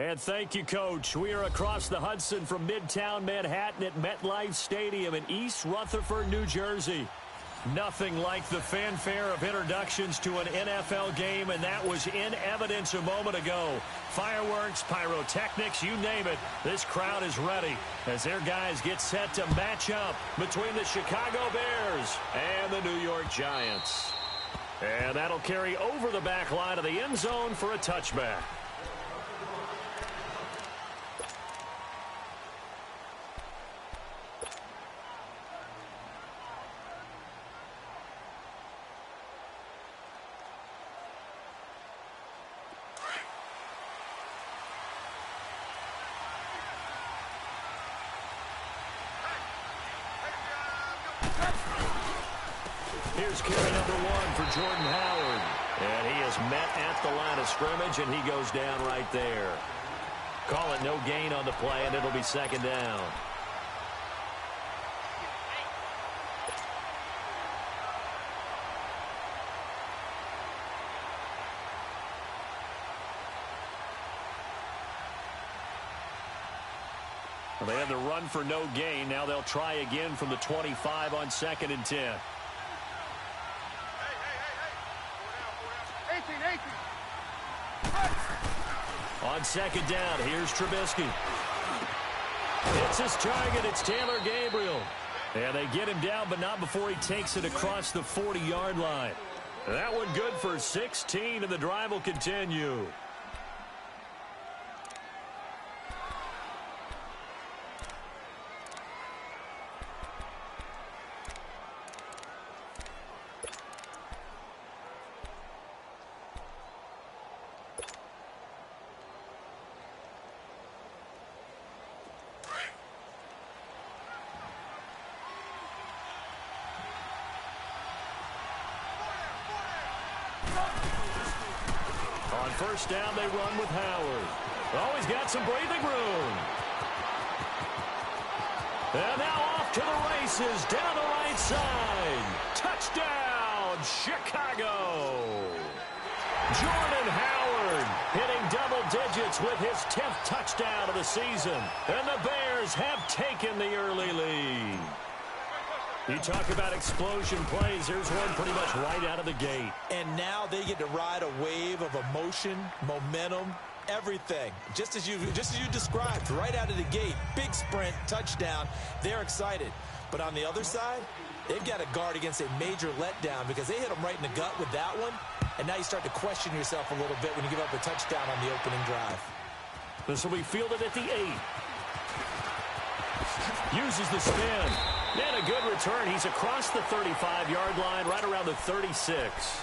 And thank you, Coach. We are across the Hudson from Midtown Manhattan at MetLife Stadium in East Rutherford, New Jersey. Nothing like the fanfare of introductions to an NFL game, and that was in evidence a moment ago. Fireworks, pyrotechnics, you name it. This crowd is ready as their guys get set to match up between the Chicago Bears and the New York Giants. And that'll carry over the back line of the end zone for a touchback. Here's carry number 1 for Jordan Howard. And he is met at the line of scrimmage, and he goes down right there. Call it no gain on the play, and it'll be second down. Well, they had the run for no gain. Now they'll try again from the 25 on 2nd and 10. On 2nd down, here's Trubisky. It's his target. It's Taylor Gabriel. And they get him down, but not before he takes it across the 40-yard line. That one good for 16, and the drive will continue. On 1st down, they run with Howard. Oh, he's got some breathing room. And now off to the races down the right side. Touchdown, Chicago. Jordan Howard hitting double digits with his 10th touchdown of the season. And the Bears have taken the early lead. You talk about explosion plays. There's one pretty much right out of the gate. And now they get to ride a wave of emotion, momentum, everything. Just as you described, right out of the gate. Big sprint, touchdown. They're excited. But on the other side, they've got to guard against a major letdown because they hit them right in the gut with that one. And now you start to question yourself a little bit when you give up a touchdown on the opening drive. This will be fielded at the 8. Uses the spin. And a good return. He's across the 35-yard line, right around the 36.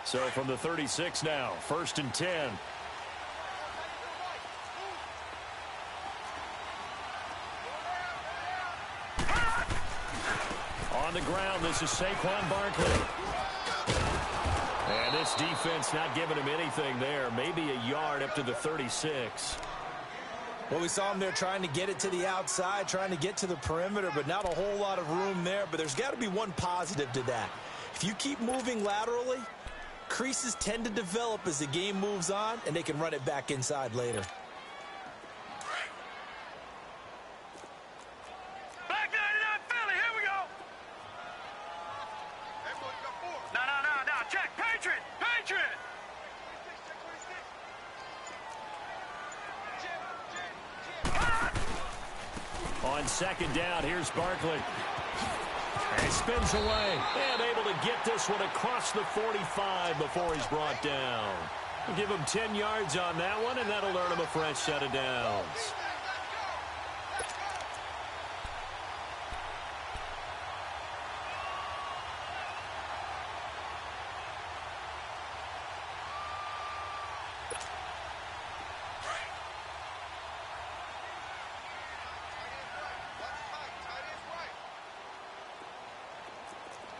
So from the 36 now, 1st and 10. On the ground, this is Saquon Barkley. And this defense not giving him anything there. Maybe a yard up to the 36. Well, we saw him there trying to get it to the outside, trying to get to the perimeter, but not a whole lot of room there. But there's got to be one positive to that. If you keep moving laterally, creases tend to develop as the game moves on, and they can run it back inside later. Black 99 Philly, here we go. No, check. Patriot. On 2nd down, here's Barkley. And spins away. And able to get this one across the 45 before he's brought down. We'll give him 10 yards on that one, and that'll earn him a fresh set of downs.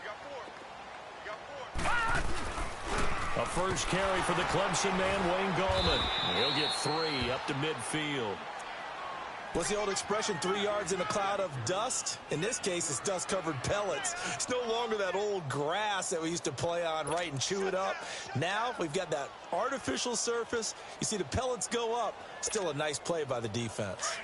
Got 4. A first carry for the Clemson man, Wayne Gallman. He'll get 3 up to midfield. What's the old expression, 3 yards in a cloud of dust? In this case, it's dust-covered pellets. It's no longer that old grass that we used to play on, right, and chew it up. Now we've got that artificial surface. You see the pellets go up. Still a nice play by the defense.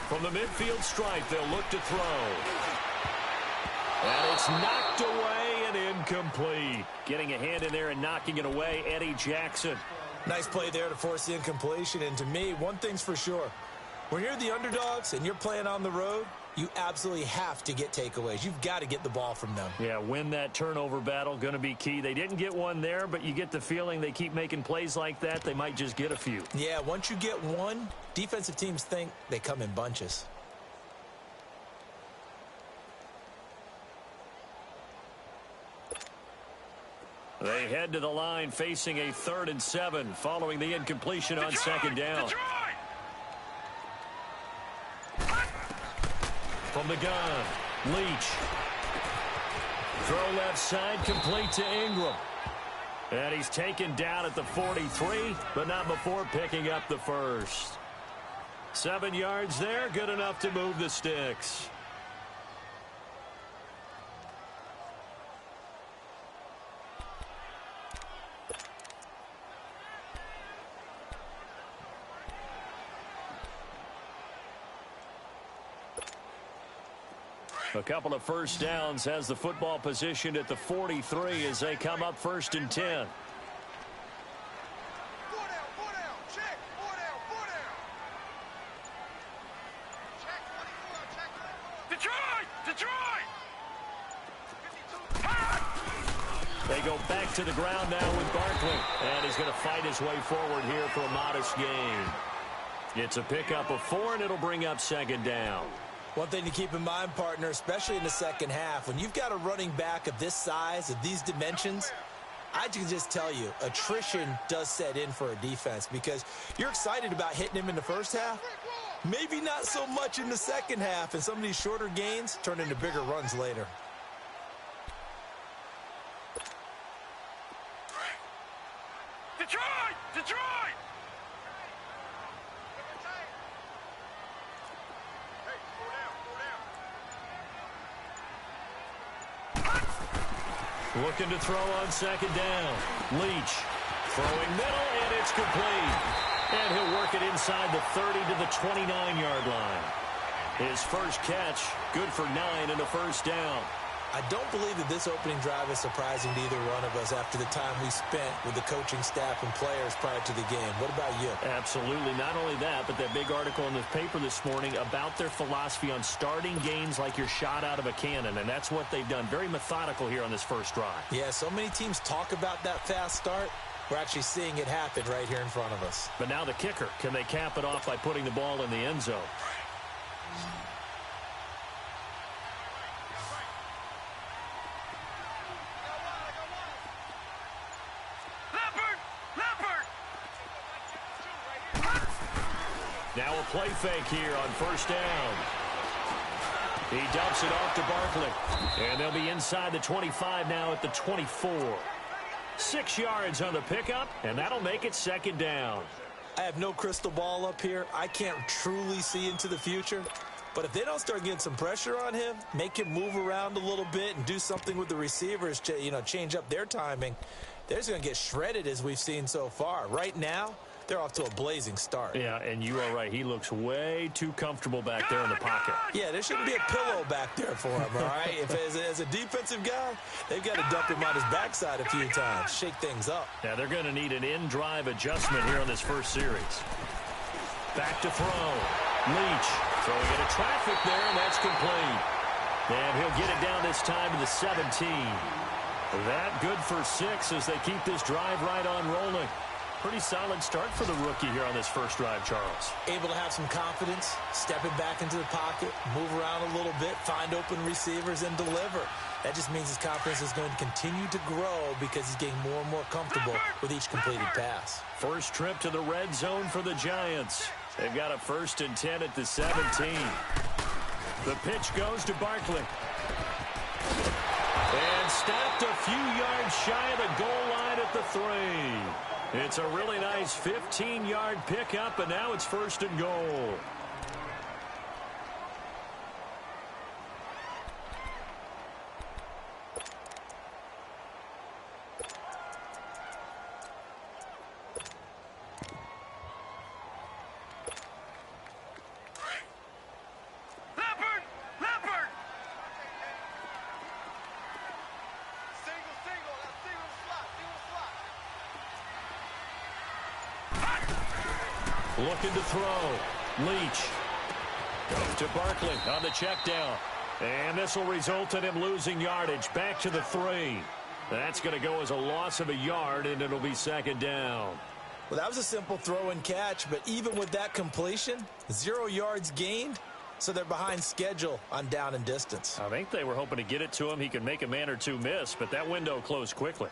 From the midfield stripe, they'll look to throw. And it's knocked away and incomplete. Getting a hand in there and knocking it away, Eddie Jackson. Nice play there to force the incompletion. And to me, one thing's for sure. When you're the underdogs and you're playing on the road, you absolutely have to get takeaways. You've got to get the ball from them. Yeah, win that turnover battle, going to be key. They didn't get one there, but you get the feeling they keep making plays like that, they might just get a few. Yeah, once you get one, defensive teams think they come in bunches. They head to the line facing a 3rd and 7 following the incompletion on second down. From the gun, Leach. Throw left side, complete to Ingram. And he's taken down at the 43, but not before picking up the first. 7 yards there, good enough to move the sticks. A couple of first downs, has the football positioned at the 43 as they come up 1st and 10. They go back to the ground now with Barkley. And he's going to fight his way forward here for a modest gain. It's a pickup of 4, and it'll bring up 2nd down. One thing to keep in mind, partner, especially in the second half, when you've got a running back of this size, of these dimensions, I can just tell you, attrition does set in for a defense because you're excited about hitting him in the first half. Maybe not so much in the second half, and some of these shorter gains turn into bigger runs later. Detroit! Detroit! Looking to throw on 2nd down. Leach throwing middle, and it's complete. And he'll work it inside the 30 to the 29-yard line. His first catch, good for 9 and a first down. I don't believe that this opening drive is surprising to either one of us after the time we spent with the coaching staff and players prior to the game. What about you? Absolutely. Not only that, but that big article in the paper this morning about their philosophy on starting games like you're shot out of a cannon, and that's what they've done. Very methodical here on this first drive. Yeah, so many teams talk about that fast start. We're actually seeing it happen right here in front of us. But now the kicker. Can they cap it off by putting the ball in the end zone? Now a play fake here on 1st down. He dumps it off to Barkley. And they'll be inside the 25 now at the 24. 6 yards on the pickup, and that'll make it 2nd down. I have no crystal ball up here. I can't truly see into the future. But if they don't start getting some pressure on him, make him move around a little bit and do something with the receivers, change up their timing, they're just going to get shredded as we've seen so far. Right now, they're off to a blazing start. Yeah, and you are right. He looks way too comfortable back there in the pocket. Yeah, there shouldn't be a pillow back there for him, all right? If as a defensive guy, they've got to dump him on his backside a few times, shake things up. Yeah, they're going to need an in-drive adjustment here on this first series. Back to throw. Leach throwing into traffic there, and that's complete. And he'll get it down this time to the 17. That good for 6 as they keep this drive right on rolling. Pretty solid start for the rookie here on this first drive, Charles. Able to have some confidence, stepping back into the pocket, move around a little bit, find open receivers, and deliver. That just means his confidence is going to continue to grow because he's getting more and more comfortable with each completed pass. First trip to the red zone for the Giants. They've got a 1st and 10 at the 17. The pitch goes to Barkley. And stopped a few yards shy of the goal line at the 3. It's a really nice 15-yard pickup, and now it's 1st and goal. Looking to throw. Leach. Goes to Barkley on the check down. And this will result in him losing yardage. Back to the 3. That's going to go as a loss of a yard, and it'll be 2nd down. Well, that was a simple throw and catch, but even with that completion, 0 yards gained, so they're behind schedule on down and distance. I think they were hoping to get it to him. He could make a man or two miss, but that window closed quickly.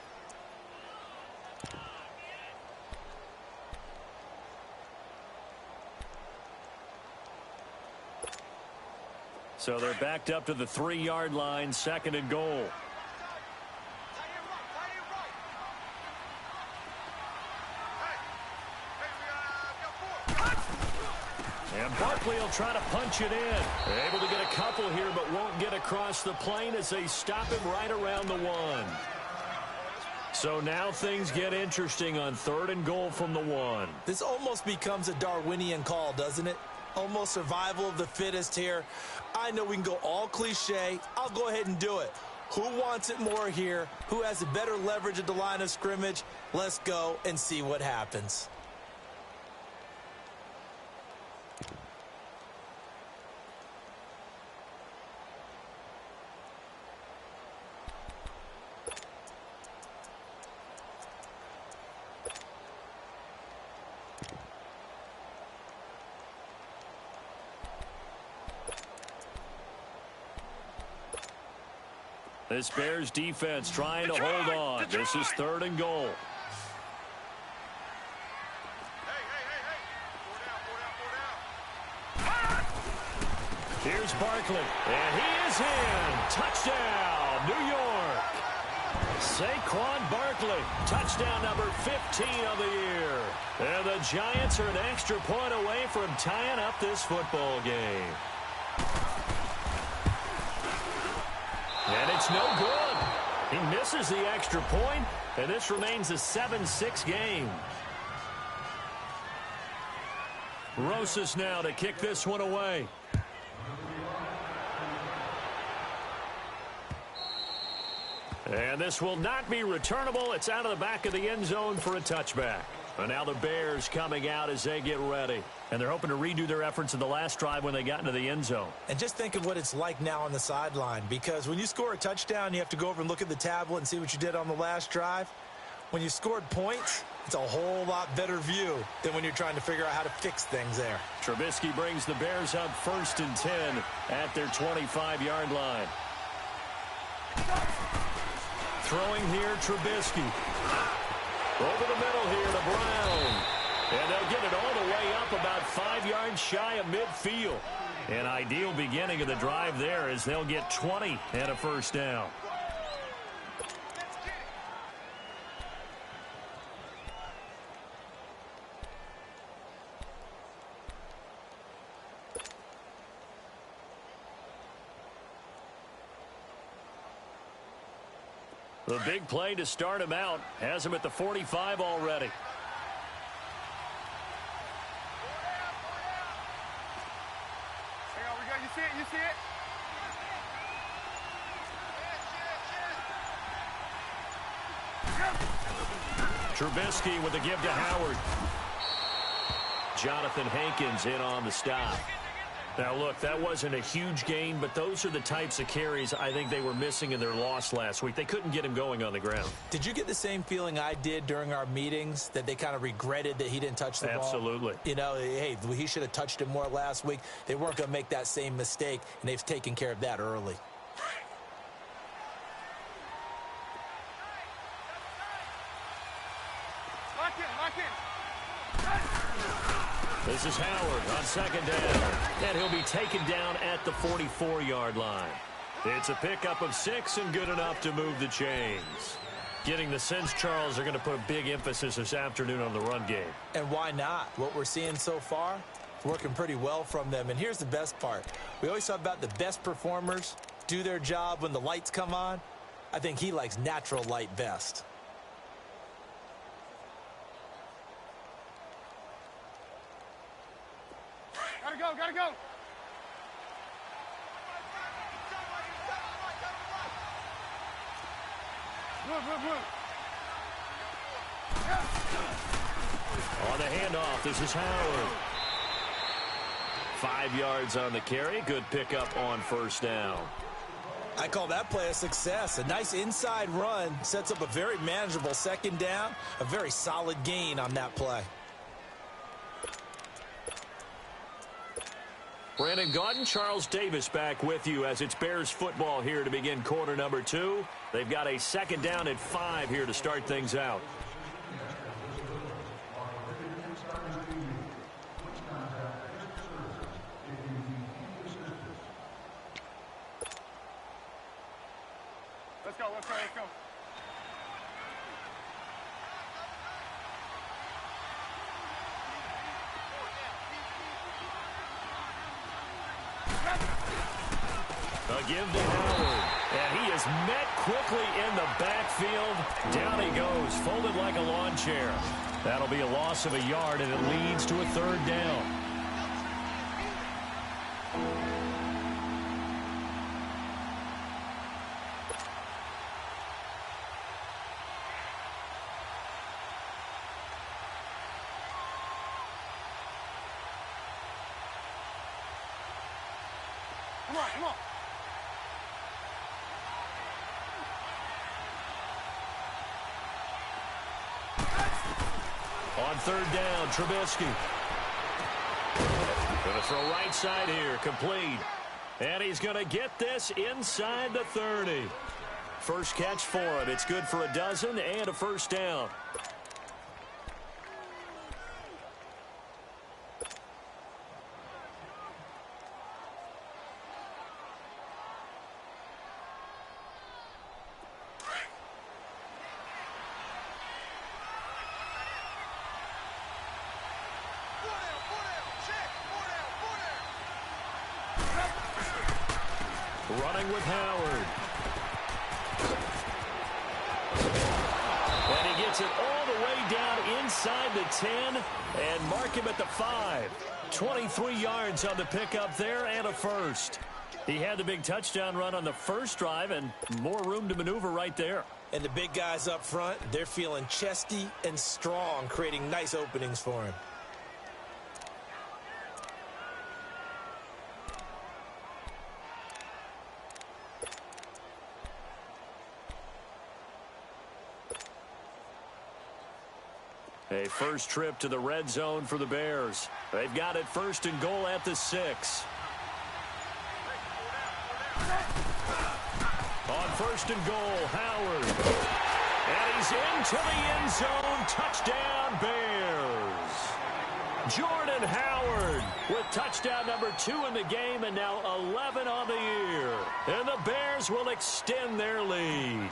So they're backed up to the 3-yard line, 2nd and goal. And Barkley will try to punch it in. Able to get a couple here, but won't get across the plane as they stop him right around the 1. So now things get interesting on 3rd and goal from the 1. This almost becomes a Darwinian call, doesn't it? Almost survival of the fittest here. I know we can go all cliche. I'll go ahead and do it. Who wants it more here? Who has a better leverage at the line of scrimmage? Let's go and see what happens. This Bears defense trying to hold on. This is 3rd and goal. Here's Barkley, and he is in. Touchdown, New York. Saquon Barkley, touchdown number 15 of the year. And the Giants are an extra point away from tying up this football game. And it's no good. He misses the extra point, and this remains a 7-6 game. Rosas now to kick this one away. And this will not be returnable. It's out of the back of the end zone for a touchback. And now the Bears coming out as they get ready. And they're hoping to redo their efforts in the last drive when they got into the end zone. And just think of what it's like now on the sideline, because when you score a touchdown, you have to go over and look at the tablet and see what you did on the last drive. When you scored points, it's a whole lot better view than when you're trying to figure out how to fix things there. Trubisky brings the Bears up 1st and 10 at their 25-yard line. Throwing here, Trubisky. Over the middle here to Brown. And they'll get it all the way up about 5 yards shy of midfield. An ideal beginning of the drive there as they'll get 20 and a 1st down. The big play to start him out has him at the 45 already. You see it? You see it? Trubisky with the give to Howard. Jonathan Hankins in on the stop. Now, look, that wasn't a huge gain, but those are the types of carries I think they were missing in their loss last week. They couldn't get him going on the ground. Did you get the same feeling I did during our meetings, that they kind of regretted that he didn't touch the ball? Absolutely. You know, hey, he should have touched it more last week. They weren't going to make that same mistake, and they've taken care of that early. The This is Howard on second down. And he'll be taken down at the 44-yard line. It's a pickup of 6 and good enough to move the chains. Getting the sense, Charles, are going to put a big emphasis this afternoon on the run game. And why not? What we're seeing so far, it's working pretty well from them. And here's the best part. We always talk about the best performers do their job when the lights come on. I think he likes natural light best. Gotta go, gotta go. Move. On the handoff, this is Howard. 5 yards on the carry. Good pickup on first down. I call that play a success. A nice inside run sets up a very manageable second down. A very solid gain on that play. Brandon Gaudin, Charles Davis back with you as it's Bears football here to begin quarter number 2. They've got a second down at 5 here to start things out. Let's go. A give to Howard. And he is met quickly in the backfield. Down he goes, folded like a lawn chair. That'll be a loss of a yard, and it leads to a third down. Come on. On third down, Trubisky. Going to throw right side here, complete. And he's going to get this inside the 30. First catch for him. It's good for a dozen and a first down. Running with Howard. And he gets it all the way down inside the 10 and mark him at the 5. 23 yards on the pickup there and a first. He had the big touchdown run on the first drive and more room to maneuver right there. And the big guys up front, they're feeling chesty and strong, creating nice openings for him. A first trip to the red zone for the Bears. They've got it first and goal at the 6. On first and goal, Howard. And he's into the end zone. Touchdown, Bears. Jordan Howard with touchdown number 2 in the game and now 11 on the year. And the Bears will extend their lead.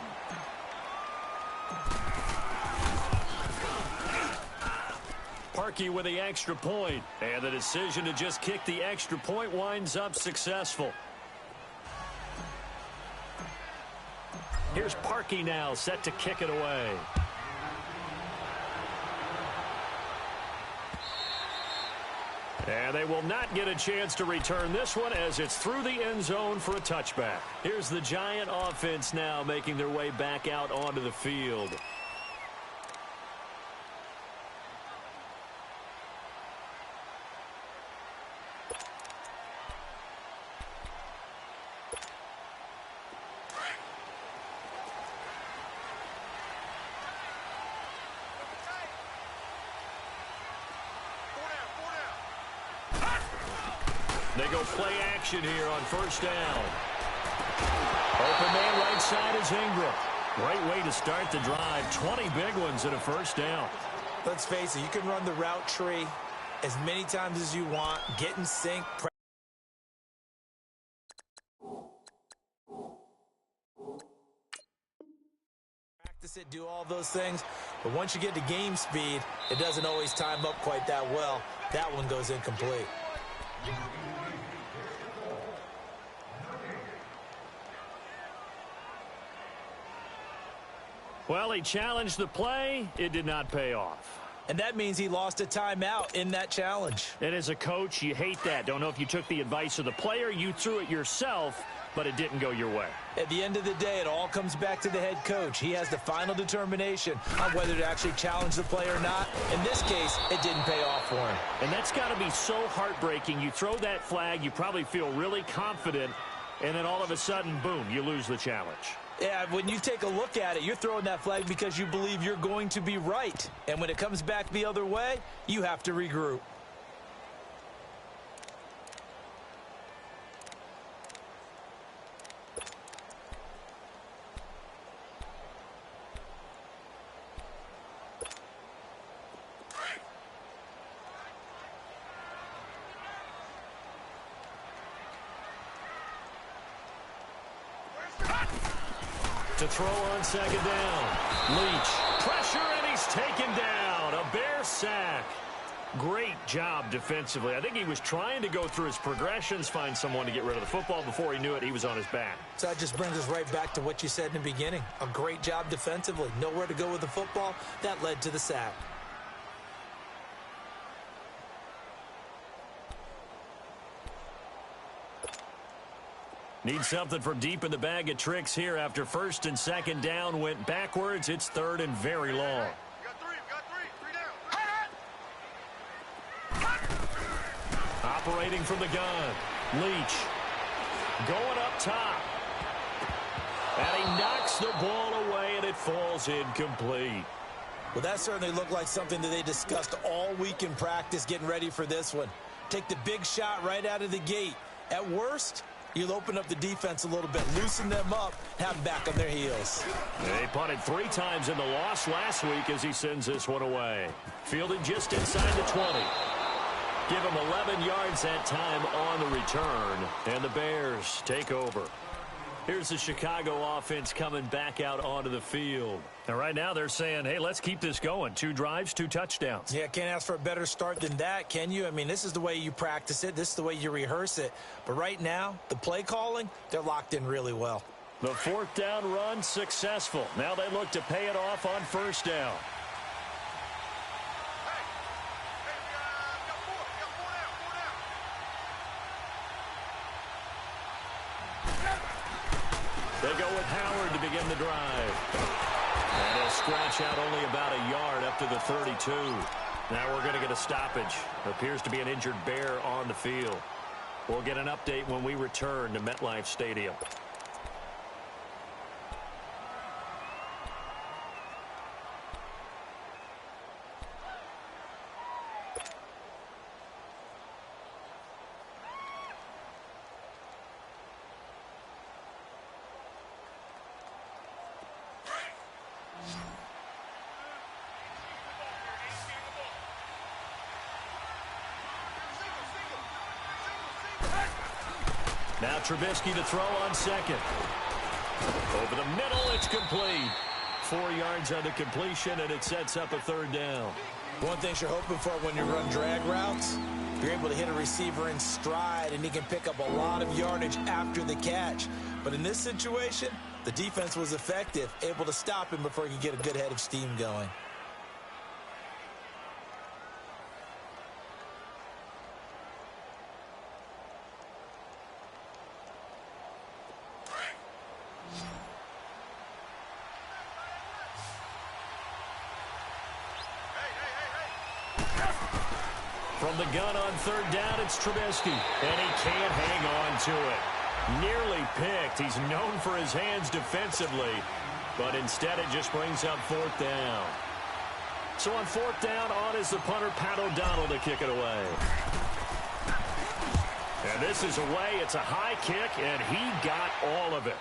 Parkey with the extra point, and the decision to just kick the extra point winds up successful. Here's Parkey now, set to kick it away. And they will not get a chance to return this one as it's through the end zone for a touchback. Here's the Giant offense now making their way back out onto the field. They go play action here on first down. Open man right side is Ingram. Great way to start the drive. 20 big ones and a first down. Let's face it, you can run the route tree as many times as you want. Get in sync. Practice it, do all those things. But once you get to game speed, it doesn't always time up quite that well. That one goes incomplete. Well, he challenged the play. It did not pay off. And that means he lost a timeout in that challenge. And as a coach, you hate that. Don't know if you took the advice of the player. You threw it yourself, but it didn't go your way. At the end of the day, it all comes back to the head coach. He has the final determination on whether to actually challenge the play or not. In this case, it didn't pay off for him. And that's got to be so heartbreaking. You throw that flag, you probably feel really confident, and then all of a sudden, boom, you lose the challenge. Yeah, when you take a look at it, you're throwing that flag because you believe you're going to be right. And when it comes back the other way, you have to regroup. To throw on second down. Leach. Pressure, and he's taken down. A Bear sack. Great job defensively. I think he was trying to go through his progressions, find someone to get rid of the football. Before he knew it, he was on his back. So that just brings us right back to what you said in the beginning. A great job defensively. Nowhere to go with the football. That led to the sack. Need something from deep in the bag of tricks here after first and second down went backwards. It's third and very long. Operating from the gun. Leach. Going up top. And he knocks the ball away, and it falls incomplete. Well, that certainly looked like something that they discussed all week in practice getting ready for this one. Take the big shot right out of the gate. At worst, you'll open up the defense a little bit, loosen them up, have them back on their heels. They punted 3 times in the loss last week as he sends this one away. Fielded just inside the 20. Give him 11 yards that time on the return, and the Bears take over. Here's the Chicago offense coming back out onto the field. And right now they're saying, hey, let's keep this going. 2 drives, 2 touchdowns. Yeah, can't ask for a better start than that, can you? I mean, this is the way you practice it. This is the way you rehearse it. But right now, the play calling, they're locked in really well. The 4th down run successful. Now they look to pay it off on first down. They go with Howard to begin the drive. And he'll scratch out only about a yard up to the 32. Now we're going to get a stoppage. Appears to be an injured Bear on the field. We'll get an update when we return to MetLife Stadium. Now Trubisky to throw on second. Over the middle, it's complete. 4 yards on the completion, and it sets up a 3rd down. One thing you're hoping for when you run drag routes, you're able to hit a receiver in stride, and he can pick up a lot of yardage after the catch. But in this situation, the defense was effective, able to stop him before he could get a good head of steam going. From the gun on 3rd down, it's Trubisky. And he can't hang on to it. Nearly picked. He's known for his hands defensively. But instead, it just brings up 4th down. So on 4th down, on is the punter, Pat O'Donnell, to kick it away. And this is away. It's a high kick, and he got all of it.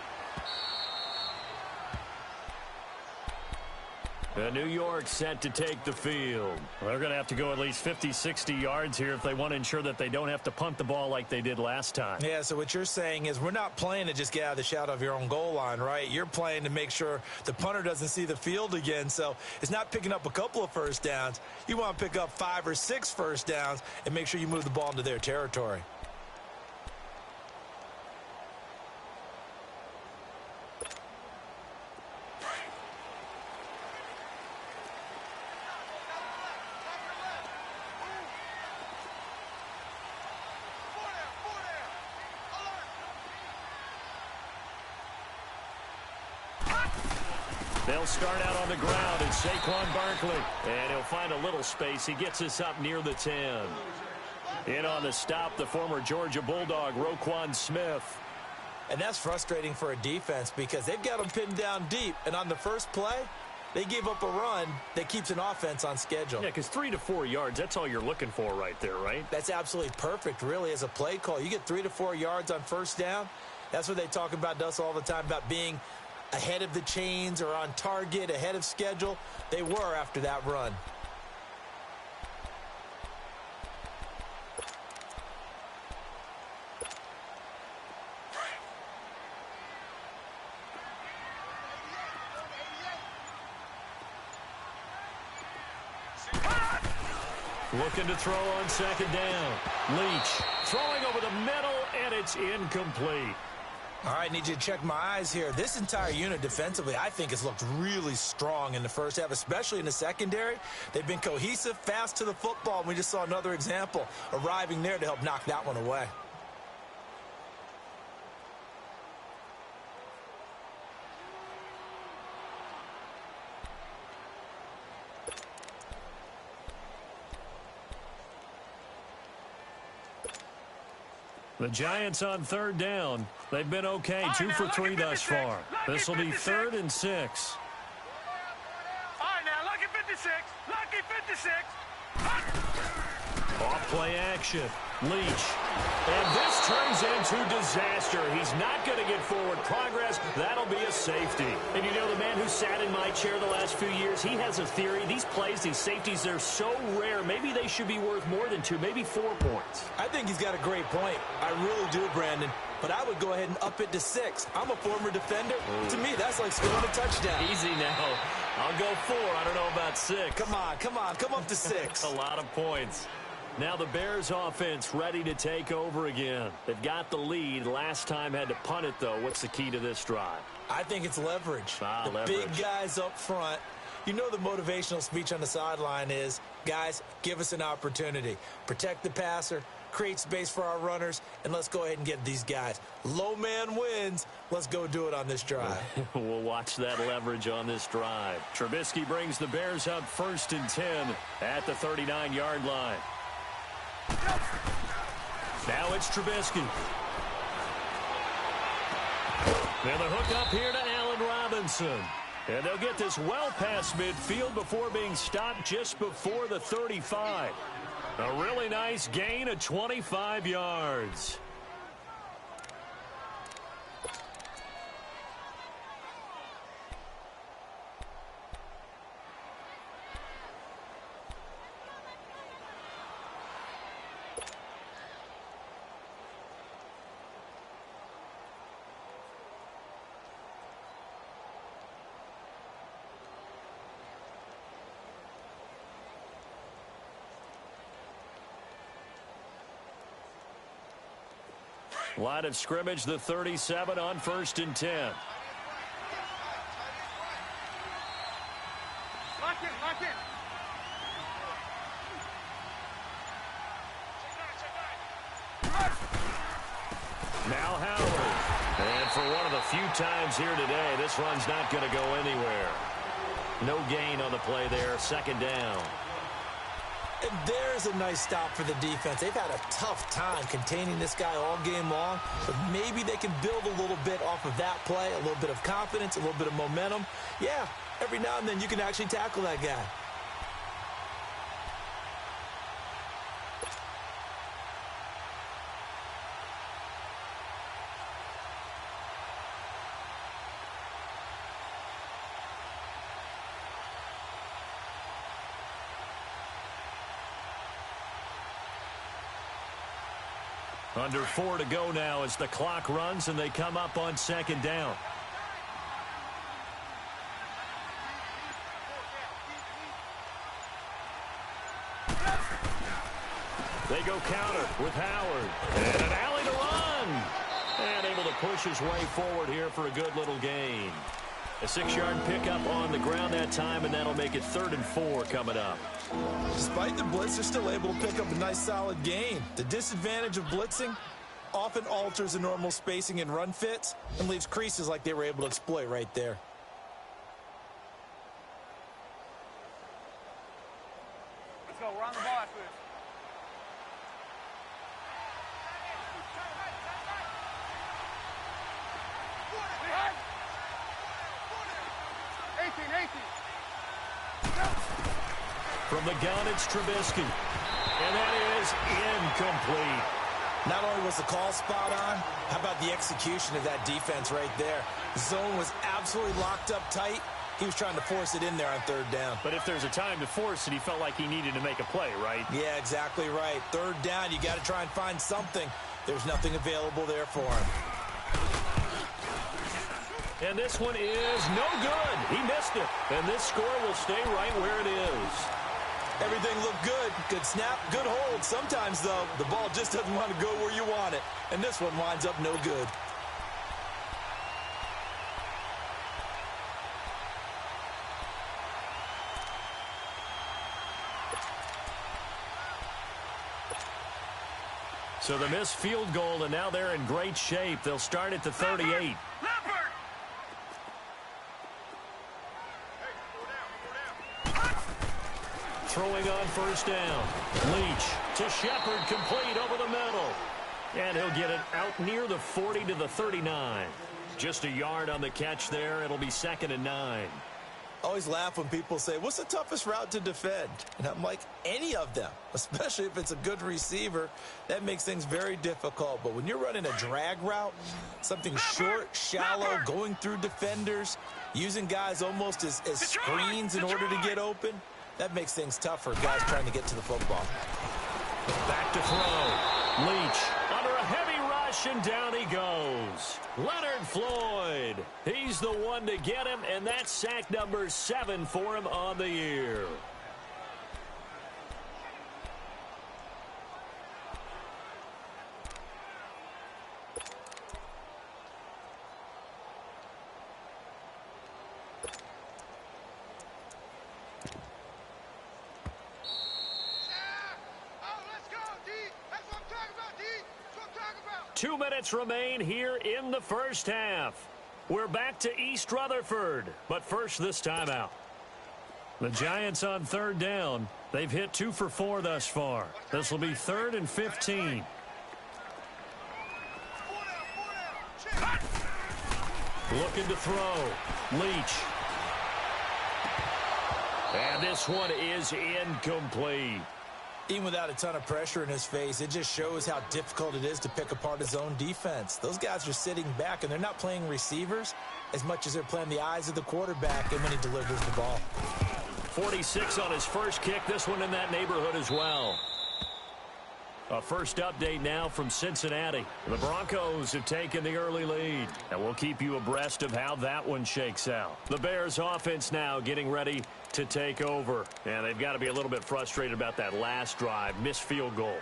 New York set to take the field. They're going to have to go at least 50, 60 yards here if they want to ensure that they don't have to punt the ball like they did last time. Yeah, so what you're saying is we're not playing to just get out of the shadow of your own goal line, right? You're playing to make sure the punter doesn't see the field again. So it's not picking up a couple of first downs. You want to pick up 5 or 6 first downs and make sure you move the ball into their territory. They'll start out on the ground, and Saquon Barkley. And he'll find a little space. He gets us up near the 10. In on the stop, the former Georgia Bulldog, Roquan Smith. And that's frustrating for a defense because they've got them pinned down deep. And on the first play, they gave up a run that keeps an offense on schedule. Yeah, because 3 to 4 yards, that's all you're looking for right there, right? That's absolutely perfect, really, as a play call. You get 3 to 4 yards on first down. That's what they talk about us all the time, about being ahead of the chains or on target, ahead of schedule. They were after that run. Looking to throw on second down. Leach throwing over the middle, and it's incomplete. All right, need you to check my eyes here. This entire unit defensively, I think, has looked really strong in the first half, especially in the secondary. They've been cohesive, fast to the football, and we just saw another example arriving there to help knock that one away. The Giants on third down. They've been okay, 2 for 3 thus far. This will be 3rd and 6. All right, now, lucky 56. Lucky 56. Off play action. Leach. And this turns into disaster. He's not going to get forward progress. That'll be a safety. And you know, the man who sat in my chair the last few years, he has a theory. These plays, these safeties, they're so rare. Maybe they should be worth more than 2, maybe 4 points. I think he's got a great point. I really do, Brandon. But I would go ahead and up it to 6. I'm a former defender. To me, that's like scoring a touchdown. Easy now. I'll go 4. I don't know about 6. Come on. Come up to 6. A lot of points. Now the Bears offense ready to take over again. They've got the lead. Last time had to punt it, though. What's the key to this drive? I think it's leverage. The leverage. Big guys up front. You know the motivational speech on the sideline is, guys, give us an opportunity. Protect the passer, create space for our runners, and let's go ahead and get these guys. Low man wins. Let's go do it on this drive. We'll watch that leverage on this drive. Trubisky brings the Bears up 1st and 10 at the 39-yard line. Now it's Trubisky. And the hook up here to Allen Robinson. And they'll get this well past midfield before being stopped just before the 35. A really nice gain of 25 yards. Line of scrimmage, the 37 on 1st and 10. Lock it. Now Howard. And for one of the few times here today, this run's not going to go anywhere. No gain on the play there, 2nd down. And there's a nice stop for the defense. They've had a tough time containing this guy all game long, but maybe they can build a little bit off of that play, a little bit of confidence, a little bit of momentum. Yeah, every now and then you can actually tackle that guy. Under 4 to go now as the clock runs and they come up on second down. They go counter with Howard. And an alley to run. And able to push his way forward here for a good little gain. A 6-yard pickup on the ground that time, and that'll make it 3rd and 4 coming up. Despite the blitz, they're still able to pick up a nice solid gain. The disadvantage of blitzing often alters the normal spacing and run fits and leaves creases like they were able to exploit right there. Let's go. We're on the ball after this. From the gun, it's Trubisky. And that is incomplete. Not only was the call spot on, how about the execution of that defense right there? The zone was absolutely locked up tight. He was trying to force it in there on 3rd down. But if there's a time to force it, he felt like he needed to make a play, right? Yeah, exactly right. 3rd down, you got to try and find something. There's nothing available there for him. And this one is no good. He missed it. And this score will stay right where it is. Everything looked good. Good snap, good hold. Sometimes, though, the ball just doesn't want to go where you want it. And this one winds up no good. So the missed field goal, and now they're in great shape. They'll start at the 38. Throwing on 1st down. Leach to Shepard, complete over the middle. And he'll get it out near the 40 to the 39. Just a yard on the catch there. It'll be 2nd and 9. Always laugh when people say, what's the toughest route to defend? And I'm like, any of them, especially if it's a good receiver. That makes things very difficult. But when you're running a drag route, something short, shallow, going through defenders, using guys almost as screens in order to get open, that makes things tougher, guys trying to get to the football. Back to throw. Leach under a heavy rush, and down he goes. Leonard Floyd. He's the one to get him, and that's sack number 7 for him on the year. Let's go, D. That's what I'm talking about, D. That's what I'm talking about. 2 minutes remain here in the first half. We're back to East Rutherford, but first this timeout. The Giants on 3rd down. They've hit 2 for 4 thus far. This will be 3rd and 15. Looking to throw. Leach. And this one is incomplete. Even without a ton of pressure in his face, it just shows how difficult it is to pick apart his own defense. Those guys are sitting back, and they're not playing receivers as much as they're playing the eyes of the quarterback and when he delivers the ball. 46 on his first kick. This one in that neighborhood as well. A first update now from Cincinnati. The Broncos have taken the early lead, and we'll keep you abreast of how that one shakes out. The Bears offense now getting ready to take over, and they've got to be a little bit frustrated about that last drive, missed field goal.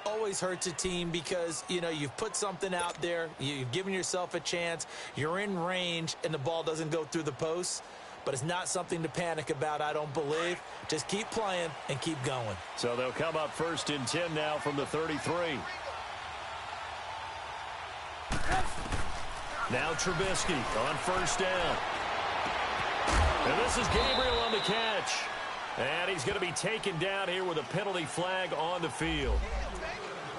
Always hurts a team because, you know, you've put something out there, you've given yourself a chance, you're in range, and the ball doesn't go through the posts. But it's not something to panic about, I don't believe. Just keep playing and keep going. So they'll come up 1st and 10 now from the 33. Now Trubisky on 1st down. And this is Gabriel on the catch. And he's going to be taken down here with a penalty flag on the field.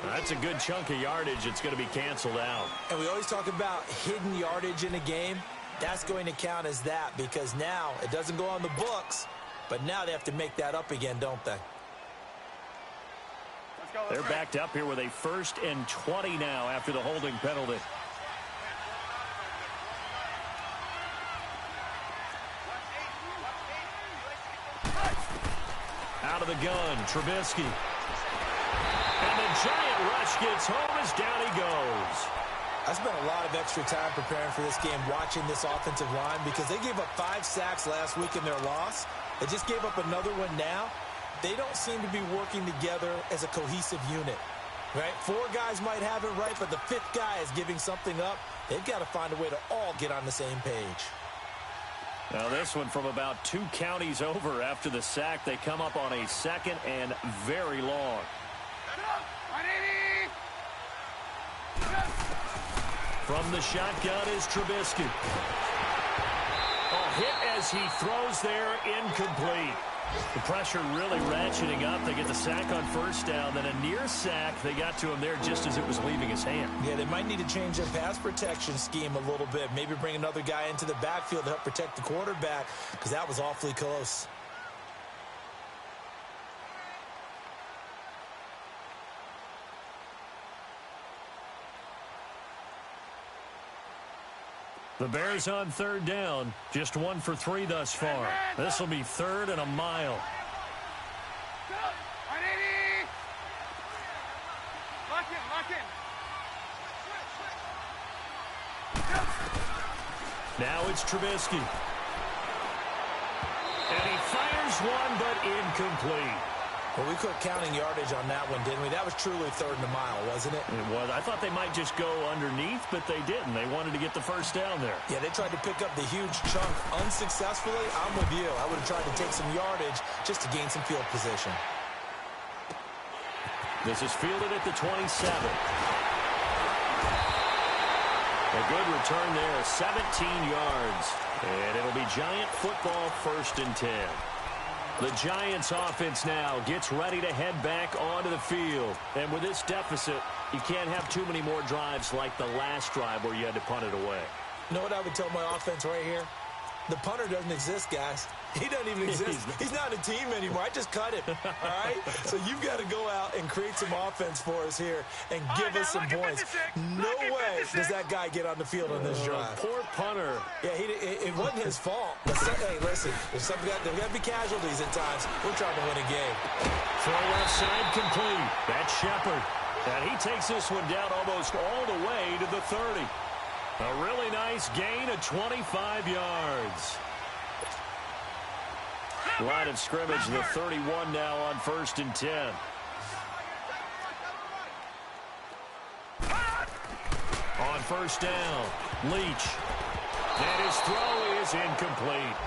That's a good chunk of yardage. It's going to be canceled out. And we always talk about hidden yardage in a game. That's going to count as that because now it doesn't go on the books, but now they have to make that up again, don't they? They're backed up here with a 1st and 20 now after the holding penalty. Out of the gun, Trubisky. And the giant rush gets home as down he goes. I spent a lot of extra time preparing for this game watching this offensive line because they gave up 5 sacks last week in their loss. They just gave up another one now. They don't seem to be working together as a cohesive unit. Right? 4 guys might have it right, but the 5th guy is giving something up. They've got to find a way to all get on the same page. Now this one from about 2 counties over after the sack. They come up on a 2nd and very long. From the shotgun is Trubisky. A hit as he throws there, incomplete. The pressure really ratcheting up. They get the sack on first down, then a near sack. They got to him there just as it was leaving his hand. Yeah, they might need to change their pass protection scheme a little bit. Maybe bring another guy into the backfield to help protect the quarterback because that was awfully close. The Bears on 3rd down. Just 1 for 3 thus far. This will be 3rd and a mile. Now it's Trubisky. And he fires one, but incomplete. Well, we quit counting yardage on that one, didn't we? That was truly 3rd and a mile, wasn't it? It was. I thought they might just go underneath, but they didn't. They wanted to get the first down there. Yeah, they tried to pick up the huge chunk unsuccessfully. I'm with you. I would have tried to take some yardage just to gain some field position. This is fielded at the 27. A good return there, 17 yards. And it'll be Giant football, 1st and 10. The Giants offense now gets ready to head back onto the field. And with this deficit, you can't have too many more drives like the last drive where you had to punt it away. You know what I would tell my offense right here? The punter doesn't exist, guys. He doesn't even exist. He's not a team anymore. I just cut him, all right? So you've got to go out and create some offense for us here and give us some points. No way does that guy get on the field on this drive. Poor punter. Yeah, it wasn't his fault. Hey, listen, there's got to be casualties at times. We're trying to win a game. Throw left side complete. That's Shepard. And he takes this one down almost all the way to the 30. A really nice gain of 25 yards. Line of scrimmage, the 31 now on 1st and 10. On 1st down, Leach. And his throw is incomplete.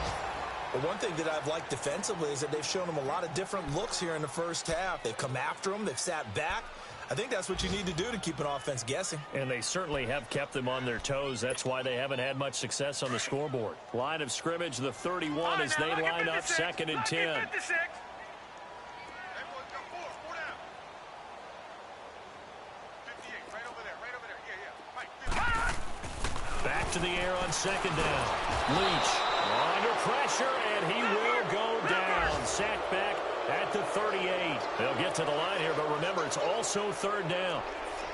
Well, one thing that I've liked defensively is that they've shown him a lot of different looks here in the first half. They've come after him. They've sat back. I think that's what you need to do to keep an offense guessing. And they certainly have kept them on their toes. That's why they haven't had much success on the scoreboard. Line of scrimmage, the 31 as they line up 2nd and 10. Back to the air on 2nd down. Leach under pressure, and he will go down. Sacked back at the 38. They'll get to the line here, but remember, it's also 3rd down.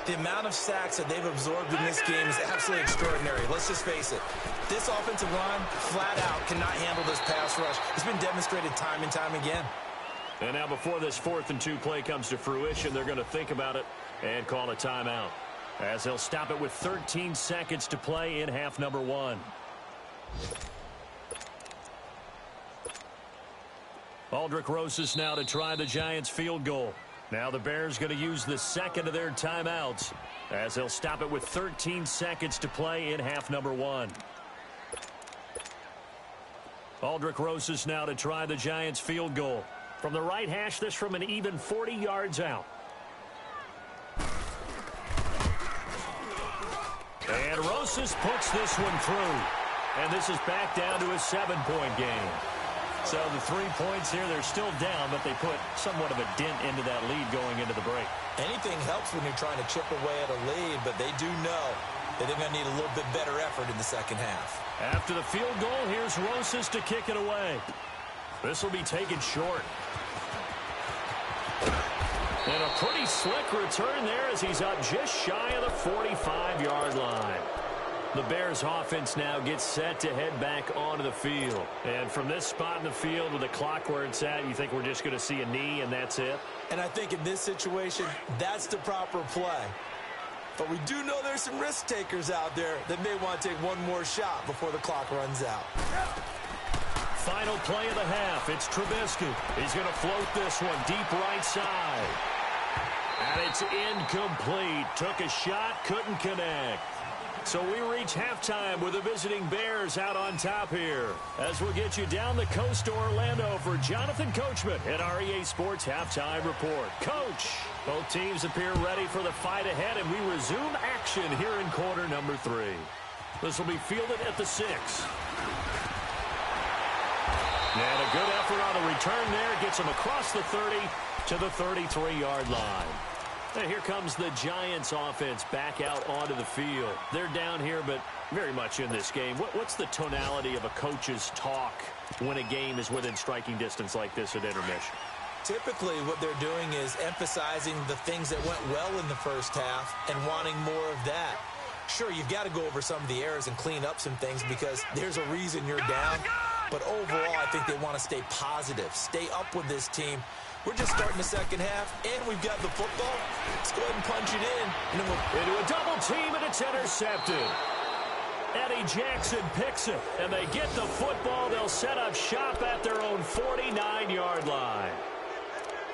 The amount of sacks that they've absorbed in this game is absolutely extraordinary. Let's just face it. This offensive line, flat out, cannot handle this pass rush. It's been demonstrated time and time again. And now before this 4th and 2 play comes to fruition, they're going to think about it and call a timeout, as they'll stop it with 13 seconds to play in half number 1. Aldrick Rosas now to try the Giants field goal. Now the Bears going to use the 2nd of their timeouts, as they'll stop it with 13 seconds to play in half number 1. Aldrick Rosas now to try the Giants field goal. From the right hash, this from an even 40 yards out. And Rosas puts this one through. And this is back down to a 7-point game. So the 3 points here, they're still down, but they put somewhat of a dent into that lead going into the break. Anything helps when you're trying to chip away at a lead, but they do know that they're going to need a little bit better effort in the second half. After the field goal, here's Rosas to kick it away. This will be taken short. And a pretty slick return there as he's up just shy of the 45-yard line. The Bears offense now gets set to head back onto the field. And from this spot in the field with the clock where it's at, you think we're just going to see a knee and that's it? And I think in this situation, that's the proper play. But we do know there's some risk takers out there that may want to take one more shot before the clock runs out. Final play of the half. It's Trubisky. He's going to float this one deep right side. And it's incomplete. Took a shot, couldn't connect. So we reach halftime with the visiting Bears out on top here. As we'll get you down the coast to Orlando for Jonathan Coachman at our EA Sports Halftime Report. Coach, both teams appear ready for the fight ahead, and we resume action here in quarter number 3. This will be fielded at the 6. And a good effort on the return there. Gets him across the 30 to the 33-yard line. And here comes the Giants offense back out onto the field. They're down here, but very much in this game. What's the tonality of a coach's talk when a game is within striking distance like this at intermission? Typically, what they're doing is emphasizing the things that went well in the first half and wanting more of that. Sure, you've got to go over some of the errors and clean up some things because there's a reason you're down. But overall, I think they want to stay positive, stay up with this team. We're just starting the second half, and we've got the football. Let's go ahead and punch it in. And then we'll into a double team, and it's intercepted. Eddie Jackson picks it, and they get the football. They'll set up shop at their own 49-yard line.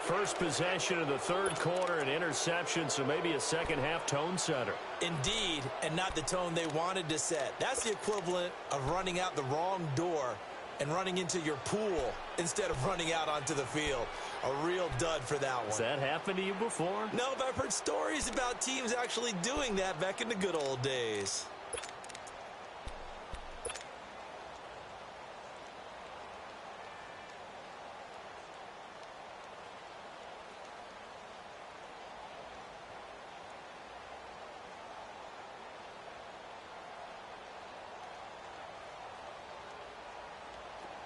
First possession of the third quarter, an interception, so maybe a second-half tone setter. Indeed, and not the tone they wanted to set. That's the equivalent of running out the wrong door and running into your pool instead of running out onto the field. A real dud for that one. Has that happened to you before? No, but I've heard stories about teams actually doing that back in the good old days.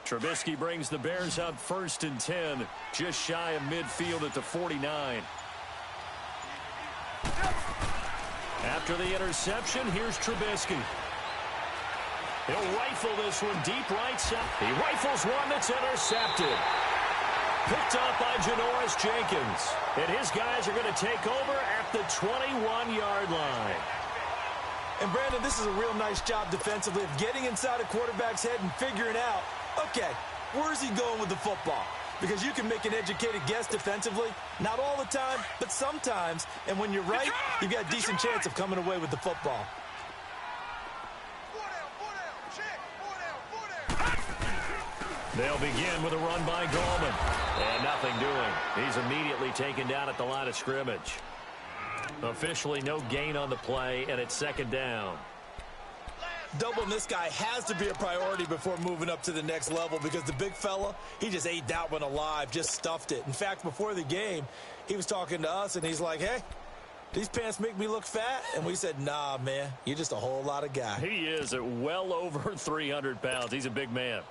Trubisky brings the Bears up 1st and 10, just shy of midfield at the 49. After the interception, here's Trubisky. He'll rifle this one deep right side. He rifles one that's intercepted. Picked up by Janoris Jenkins. And his guys are going to take over at the 21-yard line. And Brandon, this is a real nice job defensively of getting inside a quarterback's head and figuring out, okay, where's he going with the football? Because you can make an educated guess defensively. Not all the time, but sometimes. And when you're right, you've got a decent chance of coming away with the football. They'll begin with a run by Gallman. And nothing doing. He's immediately taken down at the line of scrimmage. Officially no gain on the play, and it's 2nd down. Doubling this guy has to be a priority before moving up to the next level because the big fella, he just ate that one alive, just stuffed it. In fact, before the game, he was talking to us, and he's like, hey, these pants make me look fat? And we said, nah, man, you're just a whole lot of guy. He is at well over 300 pounds. He's a big man.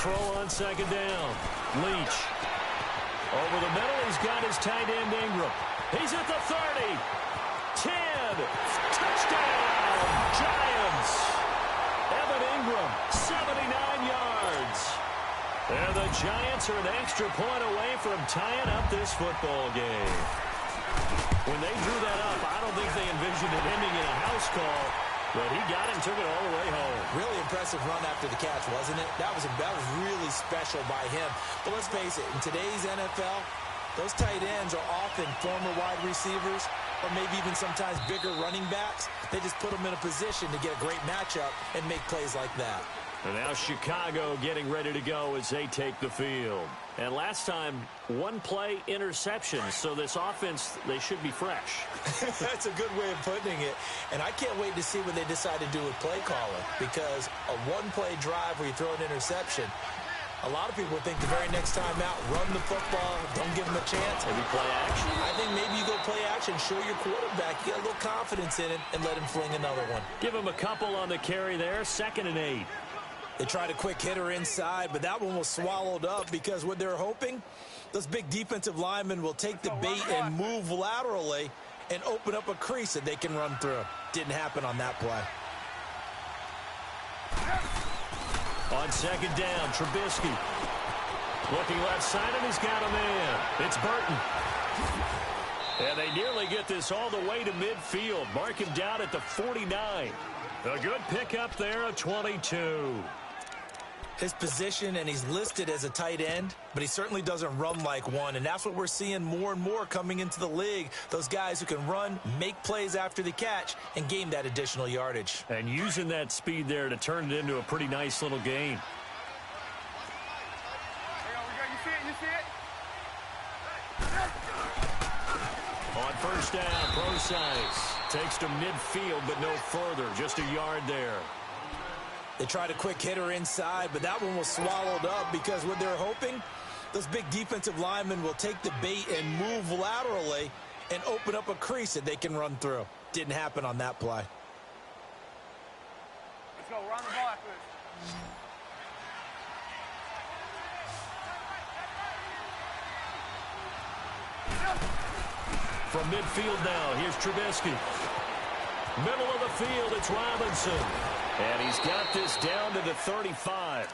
Throw on 2nd down. Leach. Over the middle, he's got his tight end Ingram. He's at the 30. 10. Touchdown, Giants. Evan Ingram, 79 yards. And the Giants are an extra point away from tying up this football game. When they drew that up, I don't think they envisioned it ending in a house call. But he got him, took it all the way home. Really impressive run after the catch, wasn't it? That was really special by him. But let's face it, in today's NFL, those tight ends are often former wide receivers or maybe even sometimes bigger running backs. They just put them in a position to get a great matchup and make plays like that. And now Chicago getting ready to go as they take the field. And last time, one play interception. So this offense, they should be fresh. That's a good way of putting it. And I can't wait to see what they decide to do with play calling. Because a one-play drive where you throw an interception, a lot of people think the very next time out, run the football, don't give them a chance. Maybe play action. I think maybe you go play action, show your quarterback, you got a little confidence in it, and let him fling another one. Give him a couple on the carry there, 2nd and 8. They tried a quick hitter inside, but that one was swallowed up because what they're hoping, those big defensive linemen will take the bait and move laterally and open up a crease that they can run through. Didn't happen on that play. On second down, Trubisky. Looking left side, and he's got a man. It's Burton. And they nearly get this all the way to midfield. Mark him down at the 49. A good pickup there, a 22. His position, and he's listed as a tight end, but he certainly doesn't run like one, and that's what we're seeing more and more coming into the league. Those guys who can run, make plays after the catch, and gain that additional yardage. And using that speed there to turn it into a pretty nice little game. On first down, Procise takes to midfield, but no further, just a yard there. They tried a quick hitter inside, but that one was swallowed up because what they're hoping, those big defensive linemen will take the bait and move laterally and open up a crease that they can run through. Didn't happen on that play. Let's go. Run the ball after this. From midfield now, here's Trubisky. Middle of the field, it's Robinson. And he's got this down to the 35.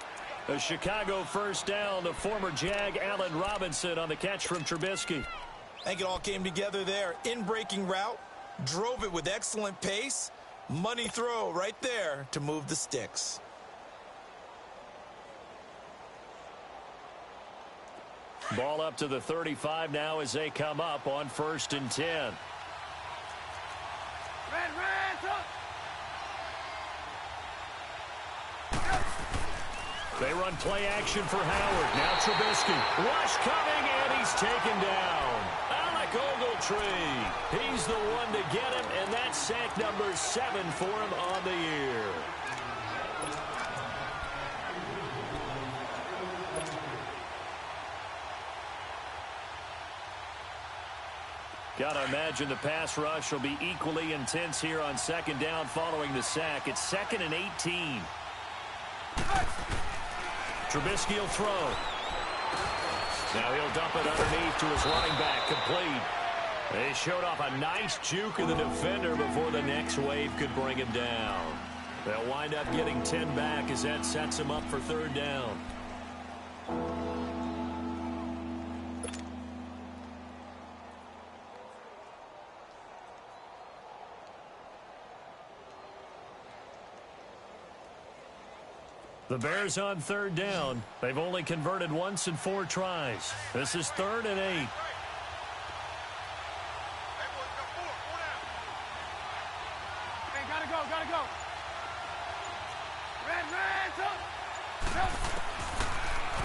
A Chicago first down to former Jag Allen Robinson on the catch from Trubisky. I think it all came together there. In-breaking route, drove it with excellent pace. Money throw right there to move the sticks. Ball up to the 35 now as they come up on 1st and 10. They run play action for Howard. Now Trubisky. Rush coming, and he's taken down. Alec Ogletree. He's the one to get him, and that's sack number 7 for him on the year. Got to imagine the pass rush will be equally intense here on second down following the sack. It's 2nd and 18. Trubisky will throw. Now he'll dump it underneath to his running back, complete. They showed off a nice juke of the defender before the next wave could bring him down. They'll wind up getting 10 back as that sets him up for 3rd down. The Bears on 3rd down. They've only converted once in 4 tries. This is 3rd and 8. Hey, gotta go.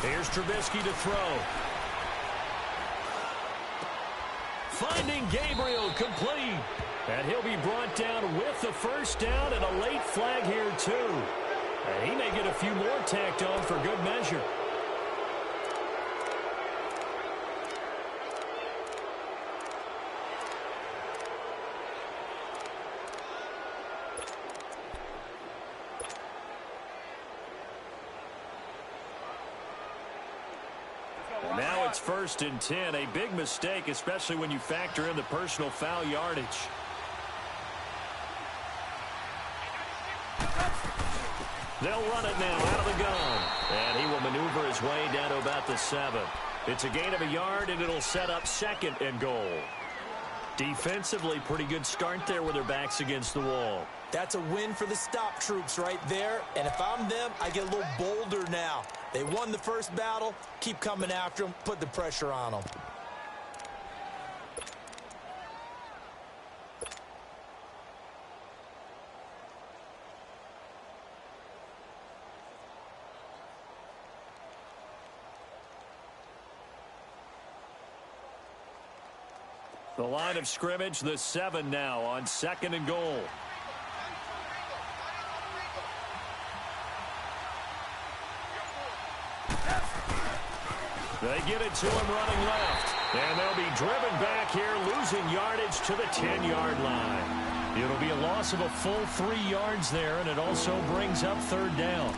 Here's Trubisky to throw. Finding Gabriel, complete. And he'll be brought down with the 1st down and a late flag here too. And he may get a few more tacked on for good measure. And now it's 1st and 10. A big mistake, especially when you factor in the personal foul yardage. They'll run it now out of the gun. And he will maneuver his way down to about the 7. It's a gain of a yard, and it'll set up 2nd and goal. Defensively, pretty good start there with their backs against the wall. That's a win for the stop troops right there. And if I'm them, I get a little bolder now. They won the first battle. Keep coming after them. Put the pressure on them. The line of scrimmage, the 7 now on 2nd and goal. They get it to him running left. And they'll be driven back here, losing yardage to the 10-yard line. It'll be a loss of a full 3 yards there, and it also brings up 3rd down.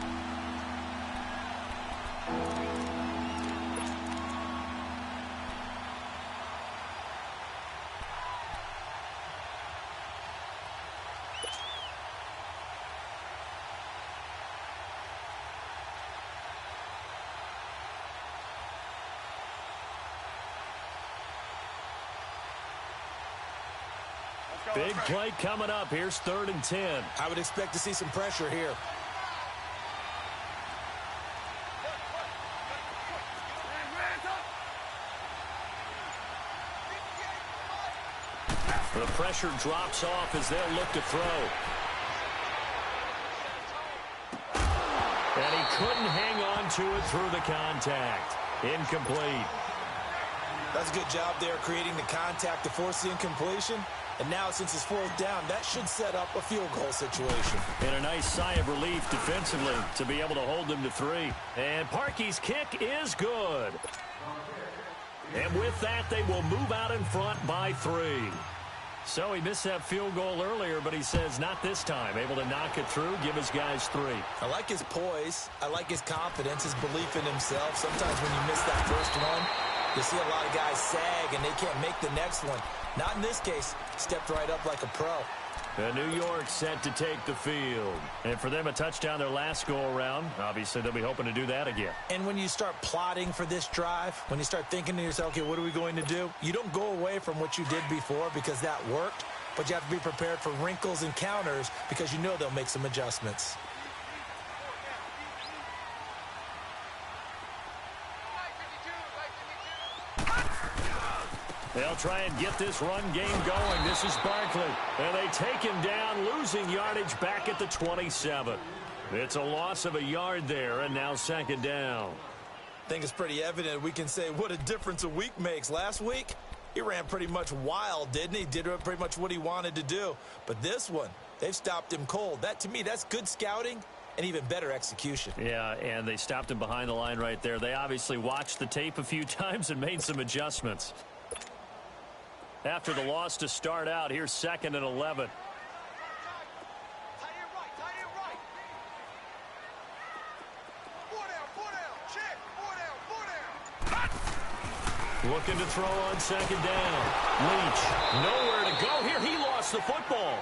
Big play coming up. Here's 3rd and 10. I would expect to see some pressure here. The pressure drops off as they'll look to throw. And he couldn't hang on to it through the contact. Incomplete. That's a good job there creating the contact to force the incompletion. And now since it's 4th down, that should set up a field goal situation. And a nice sigh of relief defensively to be able to hold them to 3. And Parkey's kick is good. And with that, they will move out in front by 3. So he missed that field goal earlier, but he says not this time. Able to knock it through, give his guys 3. I like his poise. I like his confidence, his belief in himself. Sometimes when you miss that first one, you see a lot of guys sag and they can't make the next one. Not in this case. Stepped right up like a pro. New York set to take the field. And for them, a touchdown their last go-around. Obviously, they'll be hoping to do that again. And when you start plotting for this drive, when you start thinking to yourself, okay, what are we going to do? You don't go away from what you did before because that worked, but you have to be prepared for wrinkles and counters because you know they'll make some adjustments. They'll try and get this run game going. This is Barkley. And they take him down, losing yardage back at the 27. It's a loss of a yard there, and now 2nd down. I think it's pretty evident we can say what a difference a week makes. Last week, he ran pretty much wild, didn't he? Did pretty much what he wanted to do. But this one, they've stopped him cold. That, to me, that's good scouting and even better execution. Yeah, and they stopped him behind the line right there. They obviously watched the tape a few times and made some adjustments. After the loss to start out, here's 2nd and 11. Looking to throw on 2nd down. Leach, nowhere to go here. He lost the football.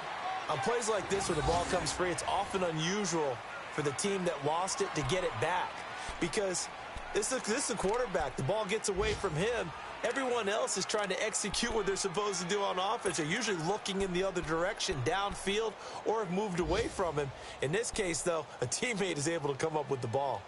On plays like this where the ball comes free, it's often unusual for the team that lost it to get it back. Because this is a quarterback. The ball gets away from him. Everyone else is trying to execute what they're supposed to do on offense. They're usually looking in the other direction, downfield, or have moved away from him. In this case, though, a teammate is able to come up with the ball.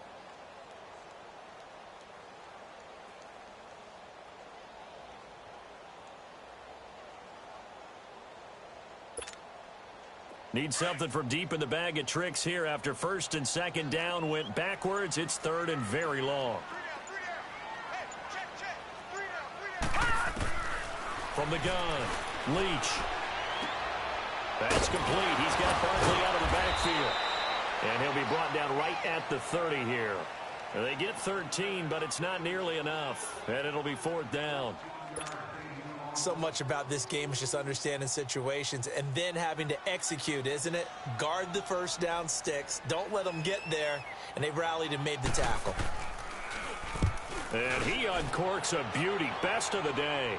Need something from deep in the bag of tricks here after 1st and 2nd down went backwards. It's 3rd and very long. From the gun, Leach. That's complete. He's got Barkley out of the backfield. And he'll be brought down right at the 30 here. They get 13, but it's not nearly enough. And it'll be 4th down. So much about this game is just understanding situations and then having to execute, isn't it? Guard the 1st down sticks. Don't let them get there. And they rallied and made the tackle. And he uncorks a beauty. Best of the day.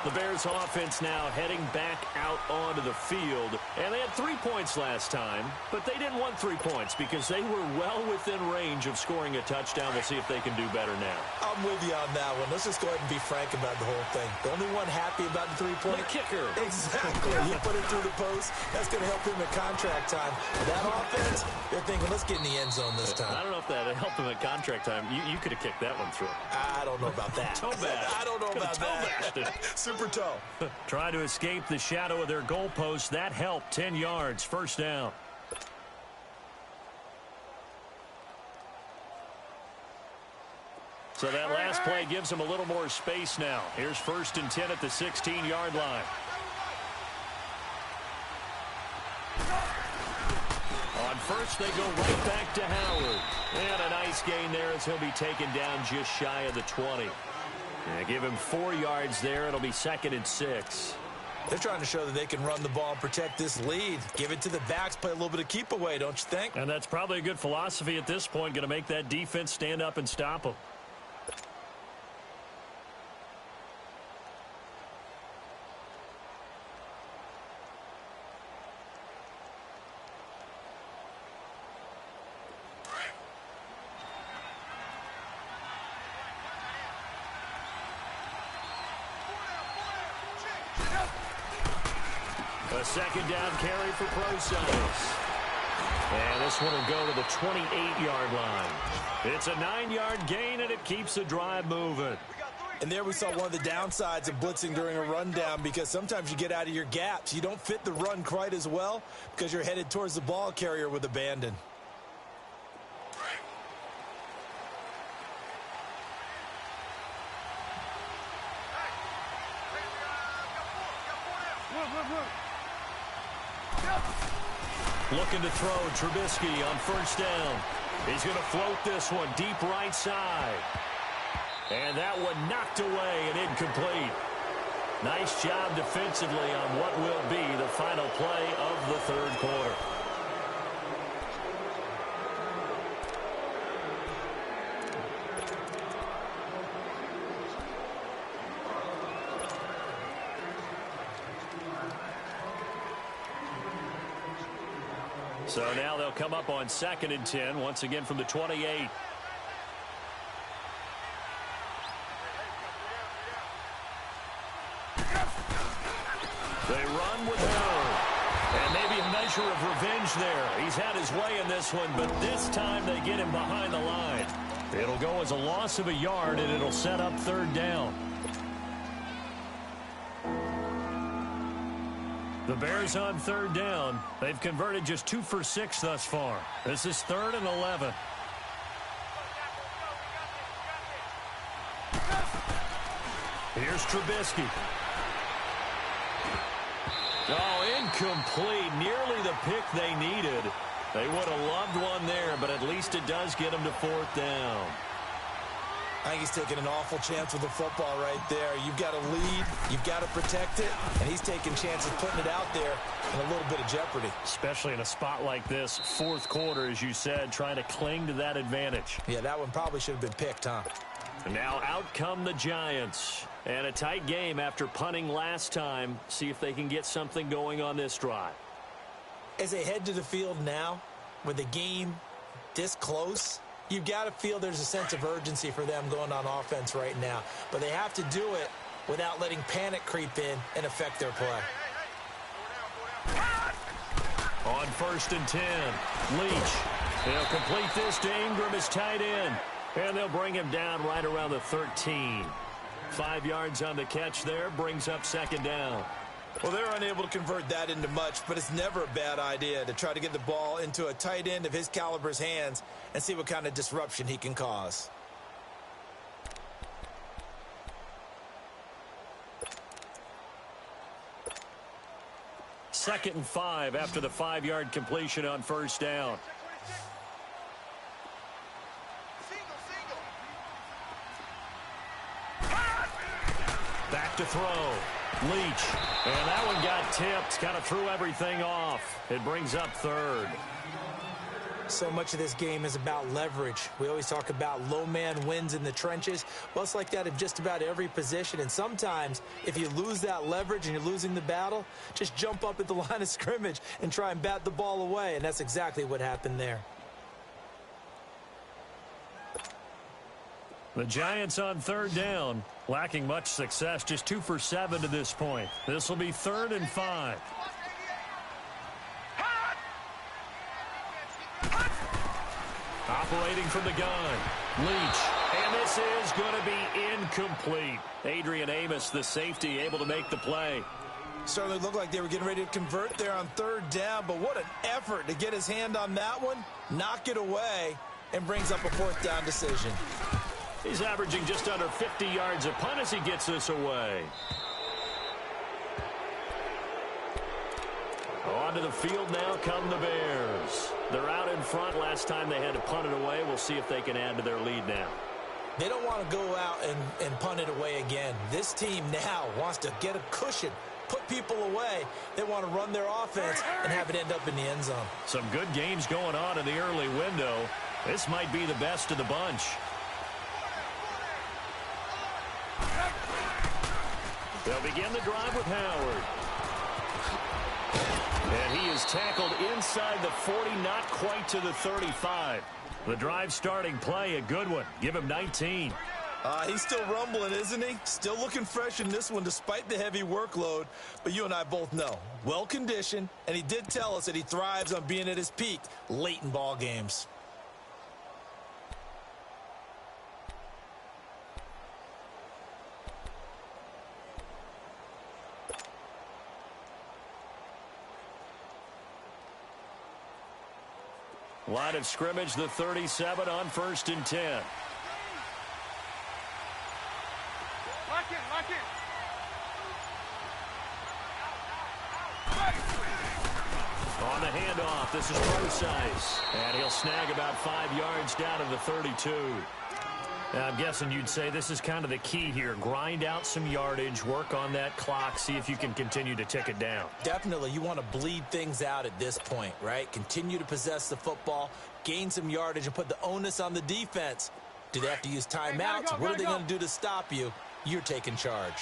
The Bears offense now heading back out onto the field. And they had 3 points last time, but they didn't want 3 points because they were well within range of scoring a touchdown. We'll see if they can do better now. I'm with you on that one. Let's just go ahead and be frank about the whole thing. The only one happy about the 3-point. The kicker. Exactly. You put it through the post. That's going to help him at contract time. That offense, they're thinking, let's get in the end zone this time. I don't know if that helped him at contract time. You could have kicked that one through. I don't know about that. Toe bash. I don't know about that. Super toe. Trying to escape the shadow of their goalpost. That helped. 10 yards. 1st down. So that last play gives them a little more space now. Here's 1st and 10 at the 16-yard line. On 1st, they go right back to Howard. And a nice gain there as he'll be taken down just shy of the 20. Yeah, give him 4 yards there. It'll be 2nd and 6. They're trying to show that they can run the ball and protect this lead. Give it to the backs, play a little bit of keep away, don't you think? And that's probably a good philosophy at this point. Going to make that defense stand up and stop them. A second down carry for Procise. And this one will go to the 28-yard line. It's a 9-yard gain, and it keeps the drive moving. And there we saw one of the downsides of blitzing during a rundown, because sometimes you get out of your gaps. You don't fit the run quite as well because you're headed towards the ball carrier with abandon. Looking to throw, Trubisky on first down. He's going to float this one deep right side. And that one knocked away and incomplete. Nice job defensively on what will be the final play of the third quarter. So now they'll come up on 2nd and 10, once again from the 28. They run with Harold. And maybe a measure of revenge there. He's had his way in this one, but this time they get him behind the line. It'll go as a loss of a yard, and it'll set up 3rd down. The Bears on 3rd down. They've converted just 2 for 6 thus far. This is 3rd and 11. Here's Trubisky. Oh, incomplete. Nearly the pick they needed. They would have loved one there, but at least it does get them to 4th down. I think he's taking an awful chance with the football right there. You've got to lead, you've got to protect it, and he's taking chances putting it out there in a little bit of jeopardy. Especially in a spot like this, 4th quarter, as you said, trying to cling to that advantage. Yeah, that one probably should have been picked, huh? And now out come the Giants. And a tight game after punting last time. See if they can get something going on this drive. As they head to the field now, with the game this close, you've got to feel there's a sense of urgency for them going on offense right now. But they have to do it without letting panic creep in and affect their play. On 1st and 10, Leach. They'll complete this to Ingram as tight end. And they'll bring him down right around the 13. 5 yards on the catch there, brings up 2nd down. Well, they're unable to convert that into much, but it's never a bad idea to try to get the ball into a tight end of his caliber's hands and see what kind of disruption he can cause. Second and 5 after the 5-yard completion on 1st down. Back to throw. Leach. And that one got tipped. Kind of threw everything off. It brings up 3rd. So much of this game is about leverage. We always talk about low man wins in the trenches. Well, it's like that in just about every position. And sometimes, if you lose that leverage and you're losing the battle, just jump up at the line of scrimmage and try and bat the ball away. And that's exactly what happened there. The Giants on 3rd down, lacking much success, just 2 for 7 to this point. This will be 3rd and 5. Operating from the gun, Leach, and this is going to be incomplete. Adrian Amos, the safety, able to make the play. Certainly looked like they were getting ready to convert there on 3rd down, but what an effort to get his hand on that one, knock it away, and brings up a 4th down decision. He's averaging just under 50 yards a punt as he gets this away. Onto the field now come the Bears. They're out in front. Last time they had to punt it away. We'll see if they can add to their lead now. They don't want to go out and punt it away again. This team now wants to get a cushion, put people away. They want to run their offense and have it end up in the end zone. Some good games going on in the early window. This might be the best of the bunch. They'll begin the drive with Howard. And he is tackled inside the 40, not quite to the 35. The drive starting play, a good one. Give him 19. He's still rumbling, isn't he? Still looking fresh in this one despite the heavy workload. But you and I both know, well-conditioned, and he did tell us that he thrives on being at his peak late in ball games. Line of scrimmage, the 37 on 1st and 10. Lock in, lock in. On the handoff, this is Procise. And he'll snag about 5 yards down to the 32. Now, I'm guessing you'd say this is kind of the key here. Grind out some yardage, work on that clock, see if you can continue to tick it down. Definitely, you want to bleed things out at this point, right? Continue to possess the football, gain some yardage, and put the onus on the defense. Do they have to use timeouts? What are they going to do to stop you? You're taking charge.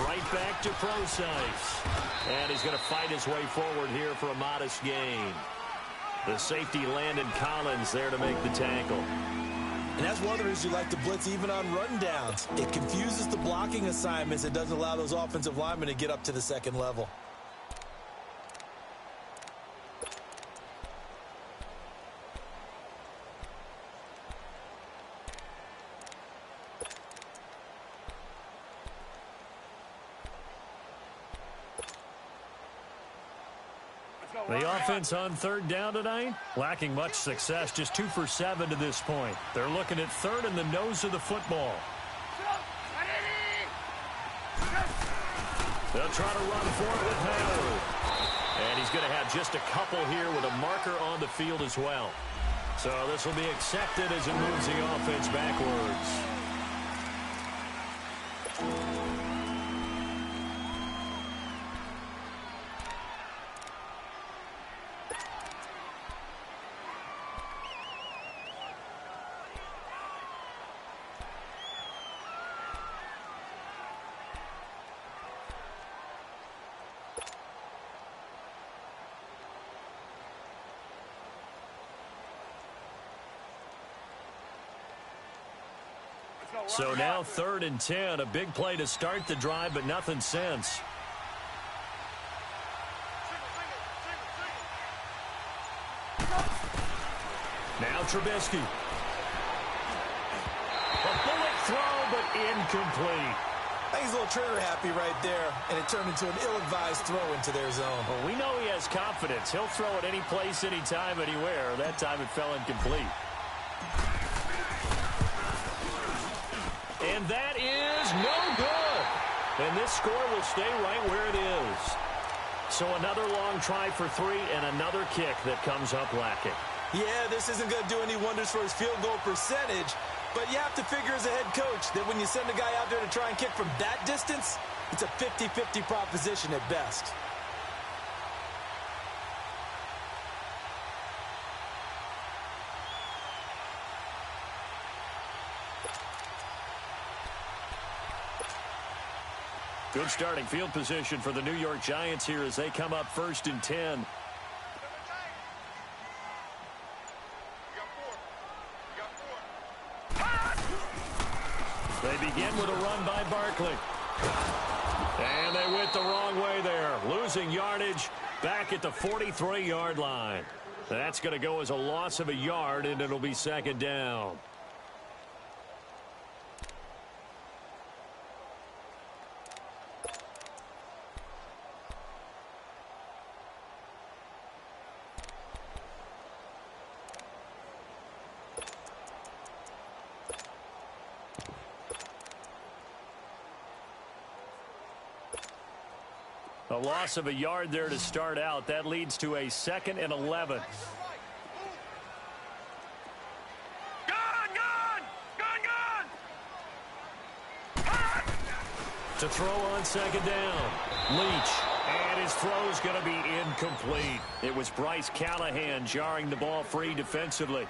Right back to Procise. And he's going to fight his way forward here for a modest gain. The safety Landon Collins there to make the tackle. And that's one of the reasons you like to blitz even on rundowns. It confuses the blocking assignments. It doesn't allow those offensive linemen to get up to the second level. The offense on 3rd down tonight, lacking much success, just 2 for 7 to this point. They're looking at 3rd in the nose of the football. They'll try to run for it with Howard. And he's going to have just a couple here with a marker on the field as well. So this will be accepted as it moves the offense backwards. So now 3rd and 10, a big play to start the drive, but nothing since. Now Trubisky. A bullet throw, but incomplete. I think he's a little trigger happy right there, and it turned into an ill-advised throw into their zone. Well, we know he has confidence. He'll throw it any place, anytime, anywhere. That time it fell incomplete. And that is no good. And this score will stay right where it is. So another long try for 3 and another kick that comes up lacking. Yeah, this isn't going to do any wonders for his field goal percentage, but you have to figure as a head coach that when you send a guy out there to try and kick from that distance, it's a 50-50 proposition at best. Good starting field position for the New York Giants here as they come up 1st and 10. They begin with a run by Barkley. And they went the wrong way there. Losing yardage back at the 43-yard line. That's going to go as a loss of a yard, and it'll be 2nd down. A loss of a yard there to start out. That leads to a 2nd and 11. To throw on 2nd down. Leach. And his throw's going to be incomplete. It was Bryce Callahan jarring the ball free defensively.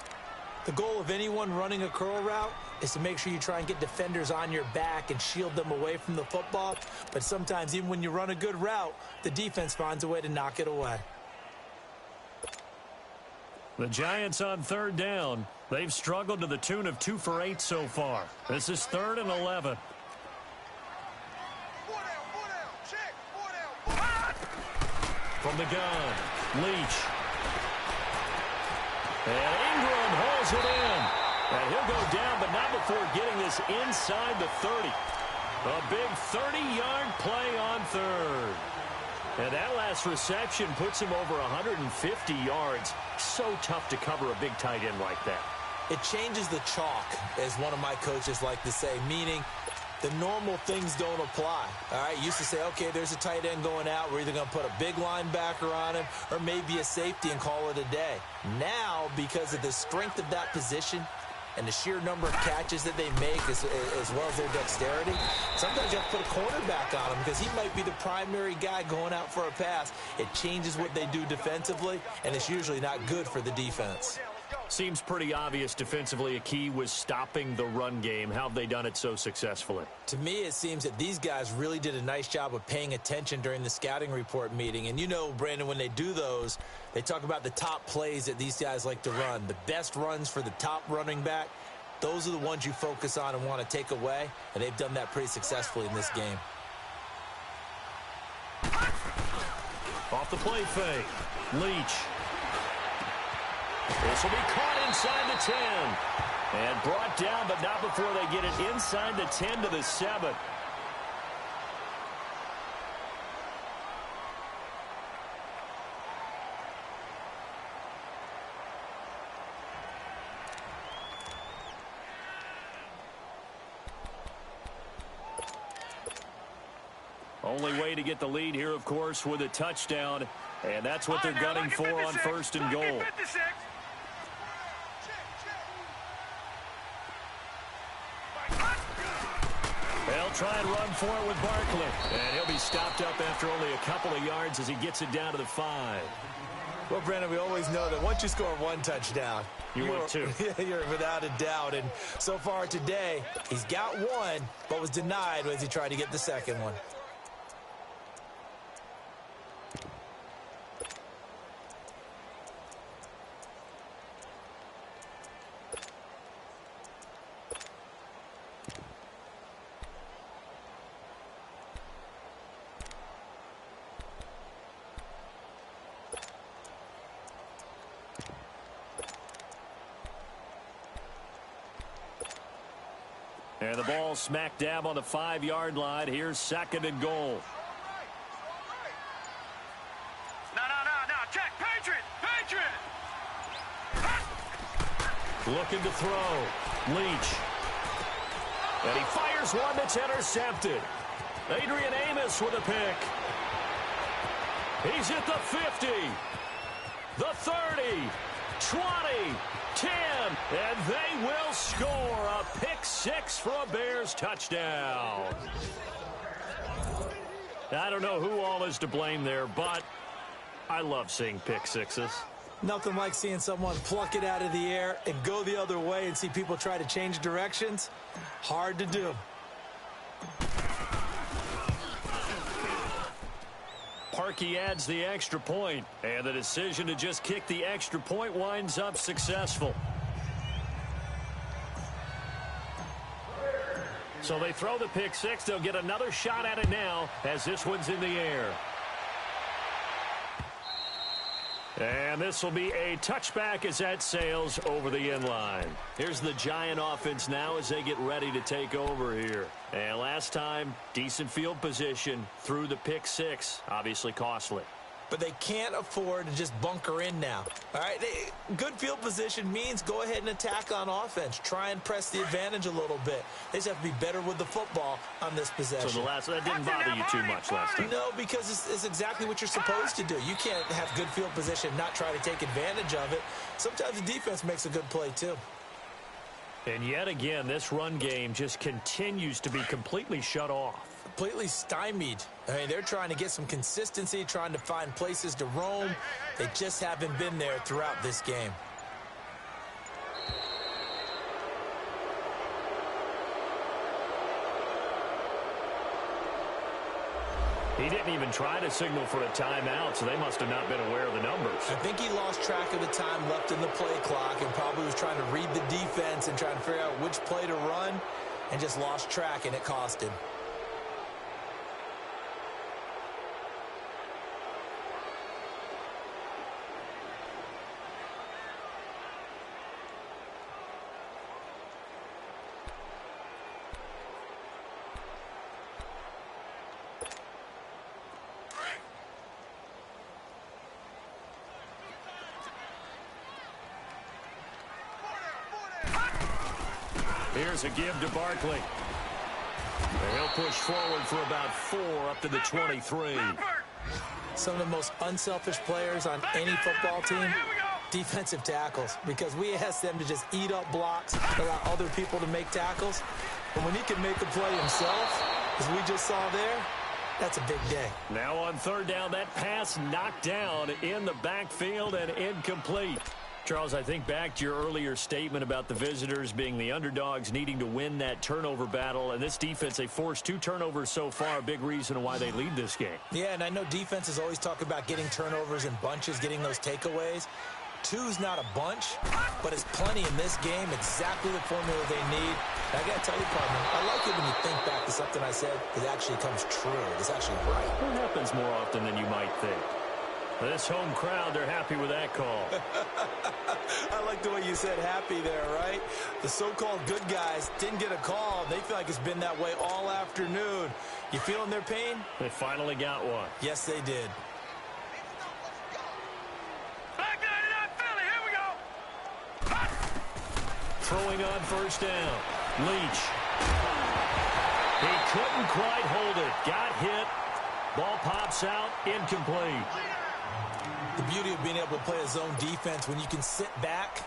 The goal of anyone running a curl route is to make sure you try and get defenders on your back and shield them away from the football. But sometimes even when you run a good route, the defense finds a way to knock it away. The Giants on third down. They've struggled to the tune of 2 for 8 so far. This is 3rd and 11. 4 down, check, 4 down. From the gun, Leach. And Ingram holds it in. And he'll go down, but not before getting this inside the 30. A big 30-yard play on third. And that last reception puts him over 150 yards. So tough to cover a big tight end like that. It changes the chalk, as one of my coaches like to say, meaning the normal things don't apply. All right, used to say, okay, there's a tight end going out. We're either going to put a big linebacker on him or maybe a safety and call it a day. Now, because of the strength of that position and the sheer number of catches that they make as well as their dexterity, sometimes you have to put a cornerback on him because he might be the primary guy going out for a pass. It changes what they do defensively, and it's usually not good for the defense. Seems pretty obvious defensively a key was stopping the run game. How have they done it so successfully? To me, it seems that these guys really did a nice job of paying attention during the scouting report meeting. And you know, Brandon, when they do those, they talk about the top plays that these guys like to run. The best runs for the top running back, those are the ones you focus on and want to take away. And they've done that pretty successfully in this game. Off the play fake. Leach. This will be caught inside the 10. And brought down, but not before they get it inside the 10 to the 7. Only way to get the lead here, of course, with a touchdown. And that's what they're gunning for on 1st and goal. They'll try and run for it with Barkley. And he'll be stopped up after only a couple of yards as he gets it down to the 5. Well, Brandon, we always know that once you score one touchdown, you're two. You're without a doubt. And so far today, he's got one, but was denied as he tried to get the second one. And the ball smack dab on the 5-yard line. Here's 2nd and goal. No. Check. Patriot. Looking to throw. Leach. And he fires one that's intercepted. Adrian Amos with a pick. He's at the 50. The 30. 20. 10. And they will score a pick 6 for a Bears touchdown. I don't know who all is to blame there, but I love seeing pick sixes. Nothing like seeing someone pluck it out of the air and go the other way and see people try to change directions. Hard to do. Parkey adds the extra point, and the decision to just kick the extra point winds up successful. So they throw the pick 6. They'll get another shot at it now as this one's in the air. And this will be a touchback as that sails over the end line. Here's the Giant offense now as they get ready to take over here. And last time, decent field position through the pick 6. Obviously costly. But they can't afford to just bunker in now. All right, good field position means go ahead and attack on offense. Try and press the advantage a little bit. They just have to be better with the football on this possession. So that didn't bother you too much last time? No, because it's exactly what you're supposed to do. You can't have good field position, not try to take advantage of it. Sometimes the defense makes a good play too. And yet again, this run game just continues to be completely shut off. Completely stymied. I mean, they're trying to get some consistency, trying to find places to roam. They just haven't been there throughout this game. He didn't even try to signal for a timeout, so they must have not been aware of the numbers. I think he lost track of the time left in the play clock and probably was trying to read the defense and trying to figure out which play to run and just lost track, and it cost him. Here's a give to Barkley. And he'll push forward for about 4 up to the 23. Some of the most unselfish players on any football team, defensive tackles, because we ask them to just eat up blocks, allow other people to make tackles. But when he can make a play himself, as we just saw there, that's a big day. Now on third down, that pass knocked down in the backfield and incomplete. Charles, I think back to your earlier statement about the visitors being the underdogs needing to win that turnover battle. And this defense, they forced 2 turnovers so far, a big reason why they lead this game. Yeah, and I know defenses always talk about getting turnovers in bunches, getting those takeaways. 2's not a bunch, but it's plenty in this game, exactly the formula they need. And I got to tell you, partner, I like it when you think back to something I said that actually comes true. It's actually right. It happens more often than you might think. This home crowd, they're happy with that call. I like the way you said happy there, right? The so-called good guys didn't get a call. They feel like it's been that way all afternoon. You feeling their pain? They finally got one. Yes, they did. Philly, here we go. Throwing on first down. Leach. He couldn't quite hold it. Got hit. Ball pops out. Incomplete. The beauty of being able to play a zone defense when you can sit back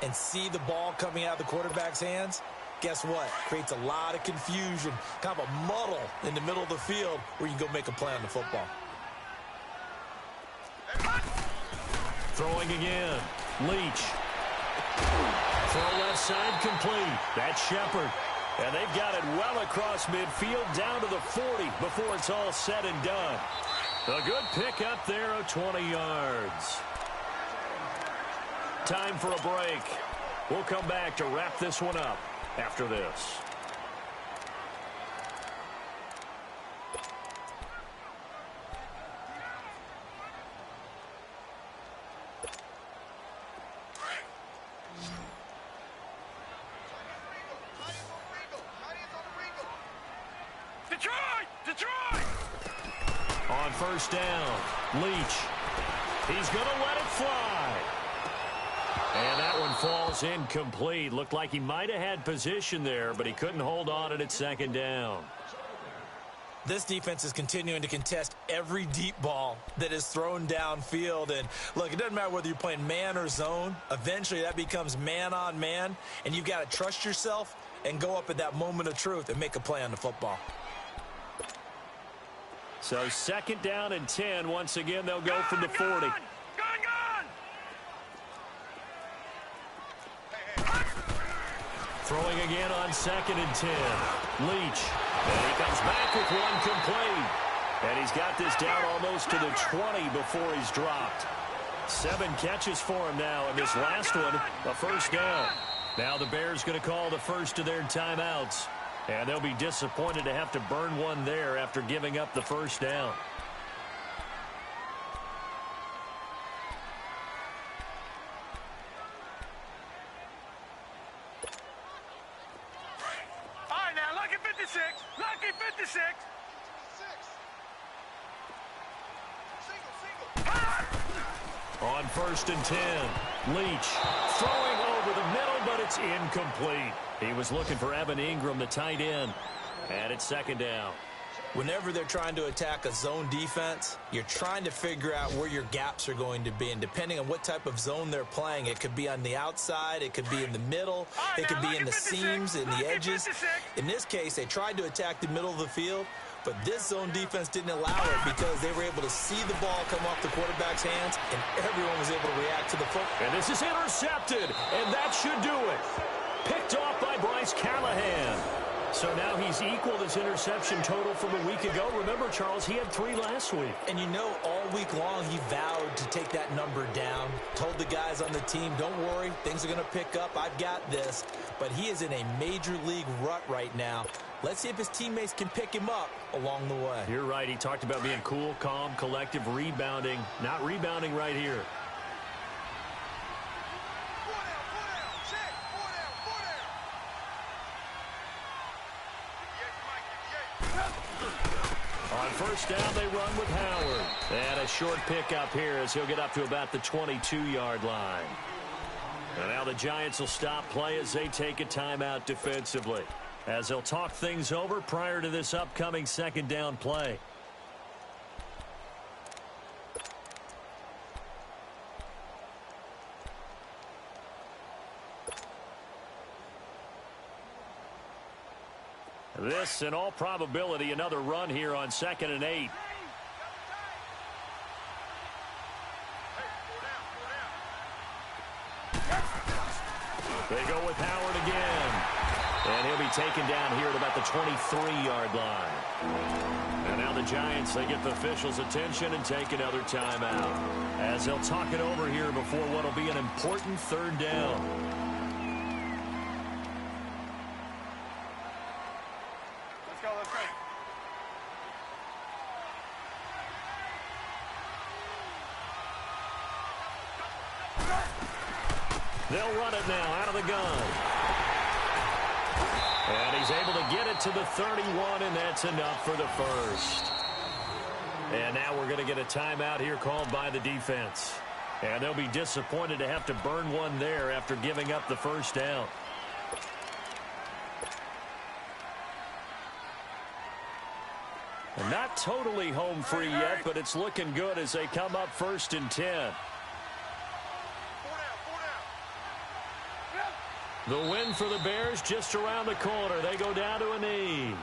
and see the ball coming out of the quarterback's hands, guess what? Creates a lot of confusion, kind of a muddle in the middle of the field where you can go make a play on the football. Throwing again. Leach. Throw left side complete. That's Shepard. And they've got it well across midfield down to the 40 before it's all said and done. A good pick up there of 20 yards. Time for a break. We'll come back to wrap this one up after this. Detroit! On first down, Leach. He's going to let it fly. And that one falls incomplete. Looked like he might have had position there, but he couldn't hold on at second down. This defense is continuing to contest every deep ball that is thrown downfield. And, look, it doesn't matter whether you're playing man or zone. Eventually, that becomes man on man, and you've got to trust yourself and go up at that moment of truth and make a play on the football. So second down and 10. Once again, they'll go from the 40. Gone! Throwing again on second and 10. Leach. And he comes back with one complete. And he's got this down almost to the 20 before he's dropped. 7 catches for him now, and this last one, a first down. Now the Bears going to call the first of their timeouts. And they'll be disappointed to have to burn one there after giving up the first down. All right, now, lucky 56. Lucky 56. On first and 10, Leach throwing over the middle, but it's incomplete. He was looking for Evan Ingram, the tight end, and it's second down. Whenever they're trying to attack a zone defense, you're trying to figure out where your gaps are going to be. And depending on what type of zone they're playing, it could be on the outside, it could be in the middle, it could be in the seams, in the edges. In this case, they tried to attack the middle of the field, but this zone defense didn't allow it because they were able to see the ball come off the quarterback's hands, and everyone was able to react to the football. And this is intercepted, and that should do it. Picked off by Bryce Callahan. So now he's equaled his interception total from a week ago. Remember, Charles, he had 3 last week. And you know, all week long he vowed to take that number down. Told the guys on the team, don't worry, things are going to pick up. I've got this. But he is in a major league rut right now. Let's see if his teammates can pick him up along the way. You're right. He talked about being cool, calm, collective, rebounding. Not rebounding right here. On first down, they run with Howard. And a short pickup here as he'll get up to about the 22-yard line. And now the Giants will stop play as they take a timeout defensively, as they'll talk things over prior to this upcoming second down play. This, in all probability, another run here on 2nd and 8. They go with Howard again. And he'll be taken down here at about the 23-yard line. And now the Giants, they get the officials' attention and take another timeout, as they'll talk it over here before what will be an important 3rd down. They'll run it now out of the gun. And he's able to get it to the 31, and that's enough for the first. And now we're going to get a timeout here called by the defense. And they'll be disappointed to have to burn one there after giving up the first down. And not totally home free yet, but it's looking good as they come up 1st and 10. The win for the Bears just around the corner. They go down to a knee.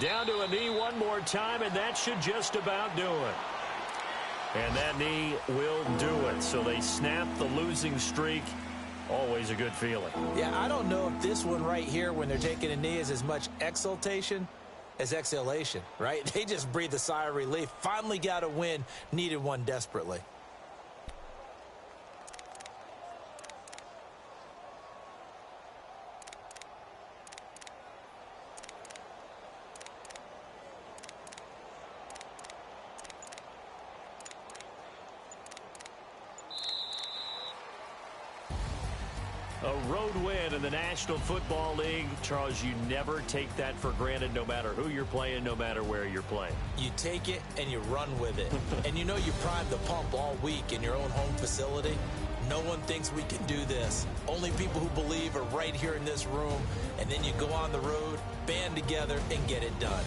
Down to a knee one more time, and that should just about do it. And that knee will do it. So they snap the losing streak. Always a good feeling. Yeah, I don't know if this one right here, when they're taking a knee, is as much exultation as exhalation, right? They just breathe a sigh of relief. Finally got a win, needed one desperately. A road win in the National Football League. Charles, you never take that for granted, no matter who you're playing, no matter where you're playing. You take it and you run with it. And you know you primed the pump all week in your own home facility. No one thinks we can do this. Only people who believe are right here in this room. And then you go on the road, band together, and get it done.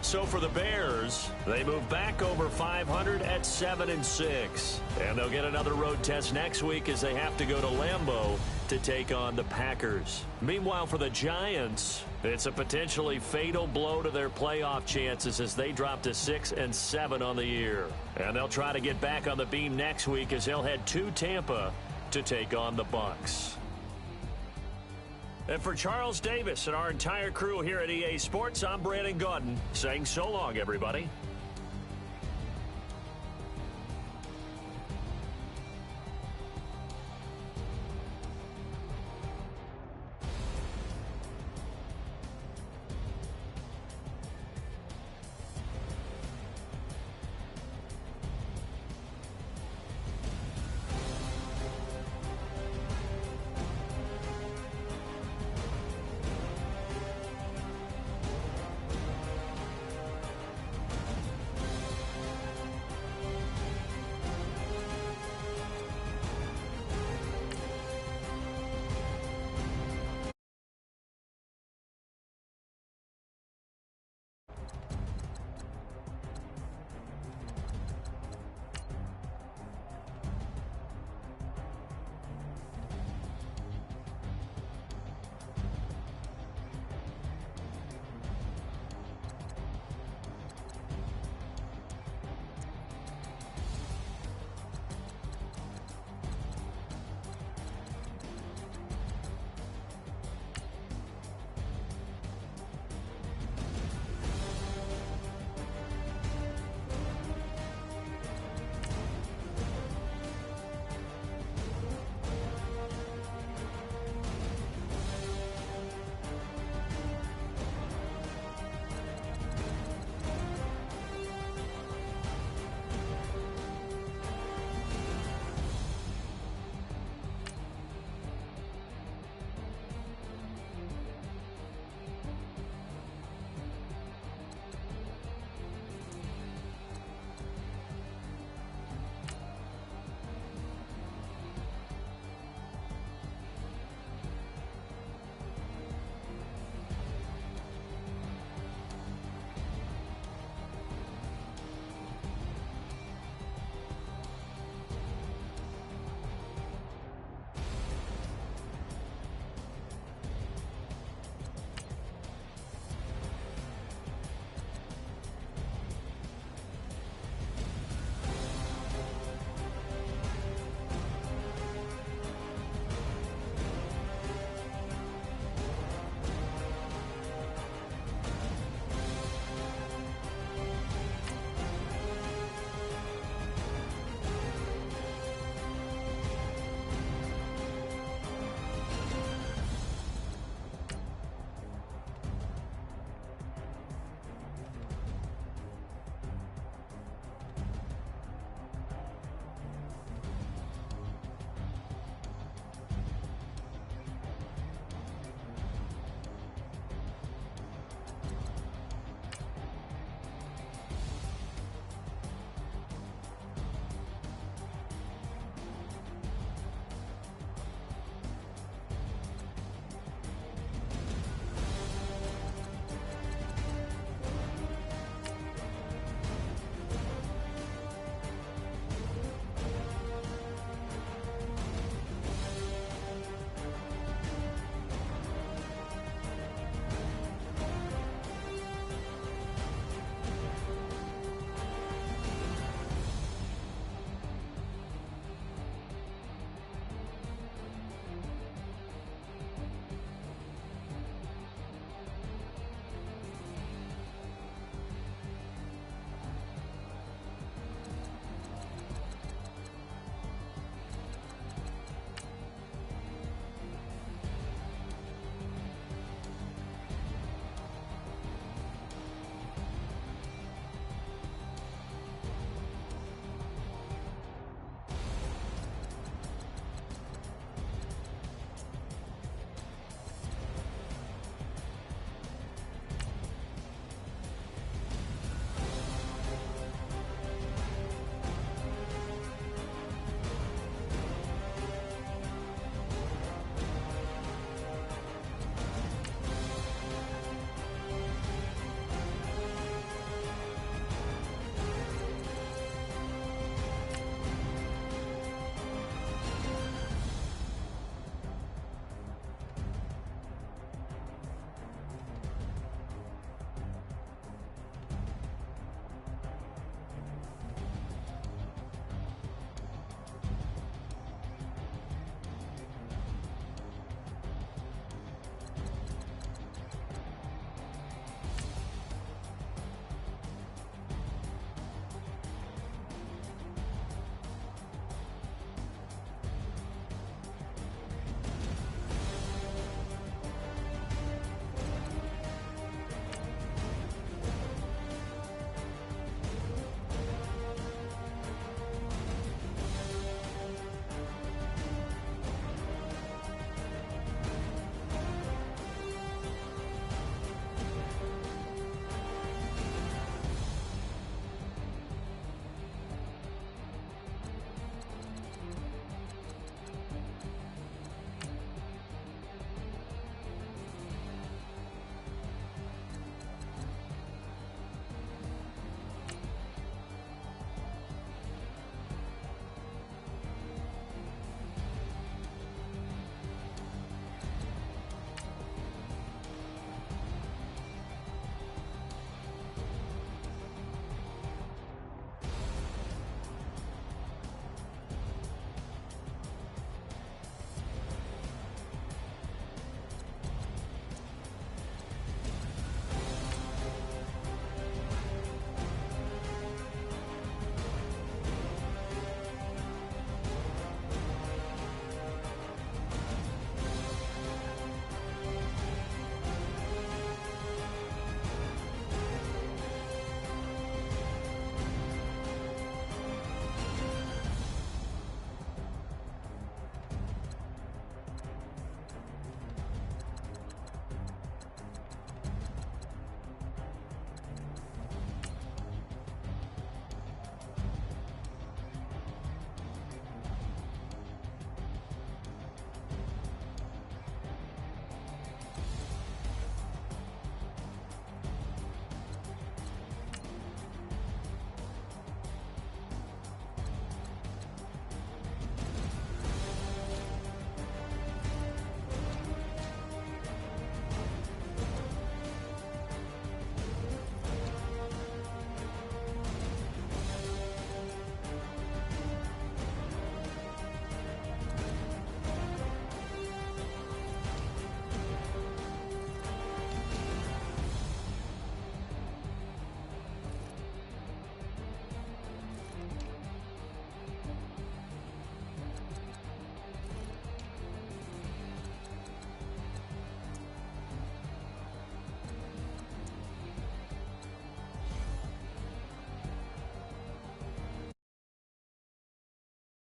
So for the Bears, they move back over 500 at 7-6. And they'll get another road test next week as they have to go to Lambeau to take on the Packers. Meanwhile, for the Giants, it's a potentially fatal blow to their playoff chances as they drop to 6-7 on the year. And they'll try to get back on the beam next week as they'll head to Tampa to take on the Bucs. And for Charles Davis and our entire crew here at EA Sports, I'm Brandon Gaudin saying so long, everybody.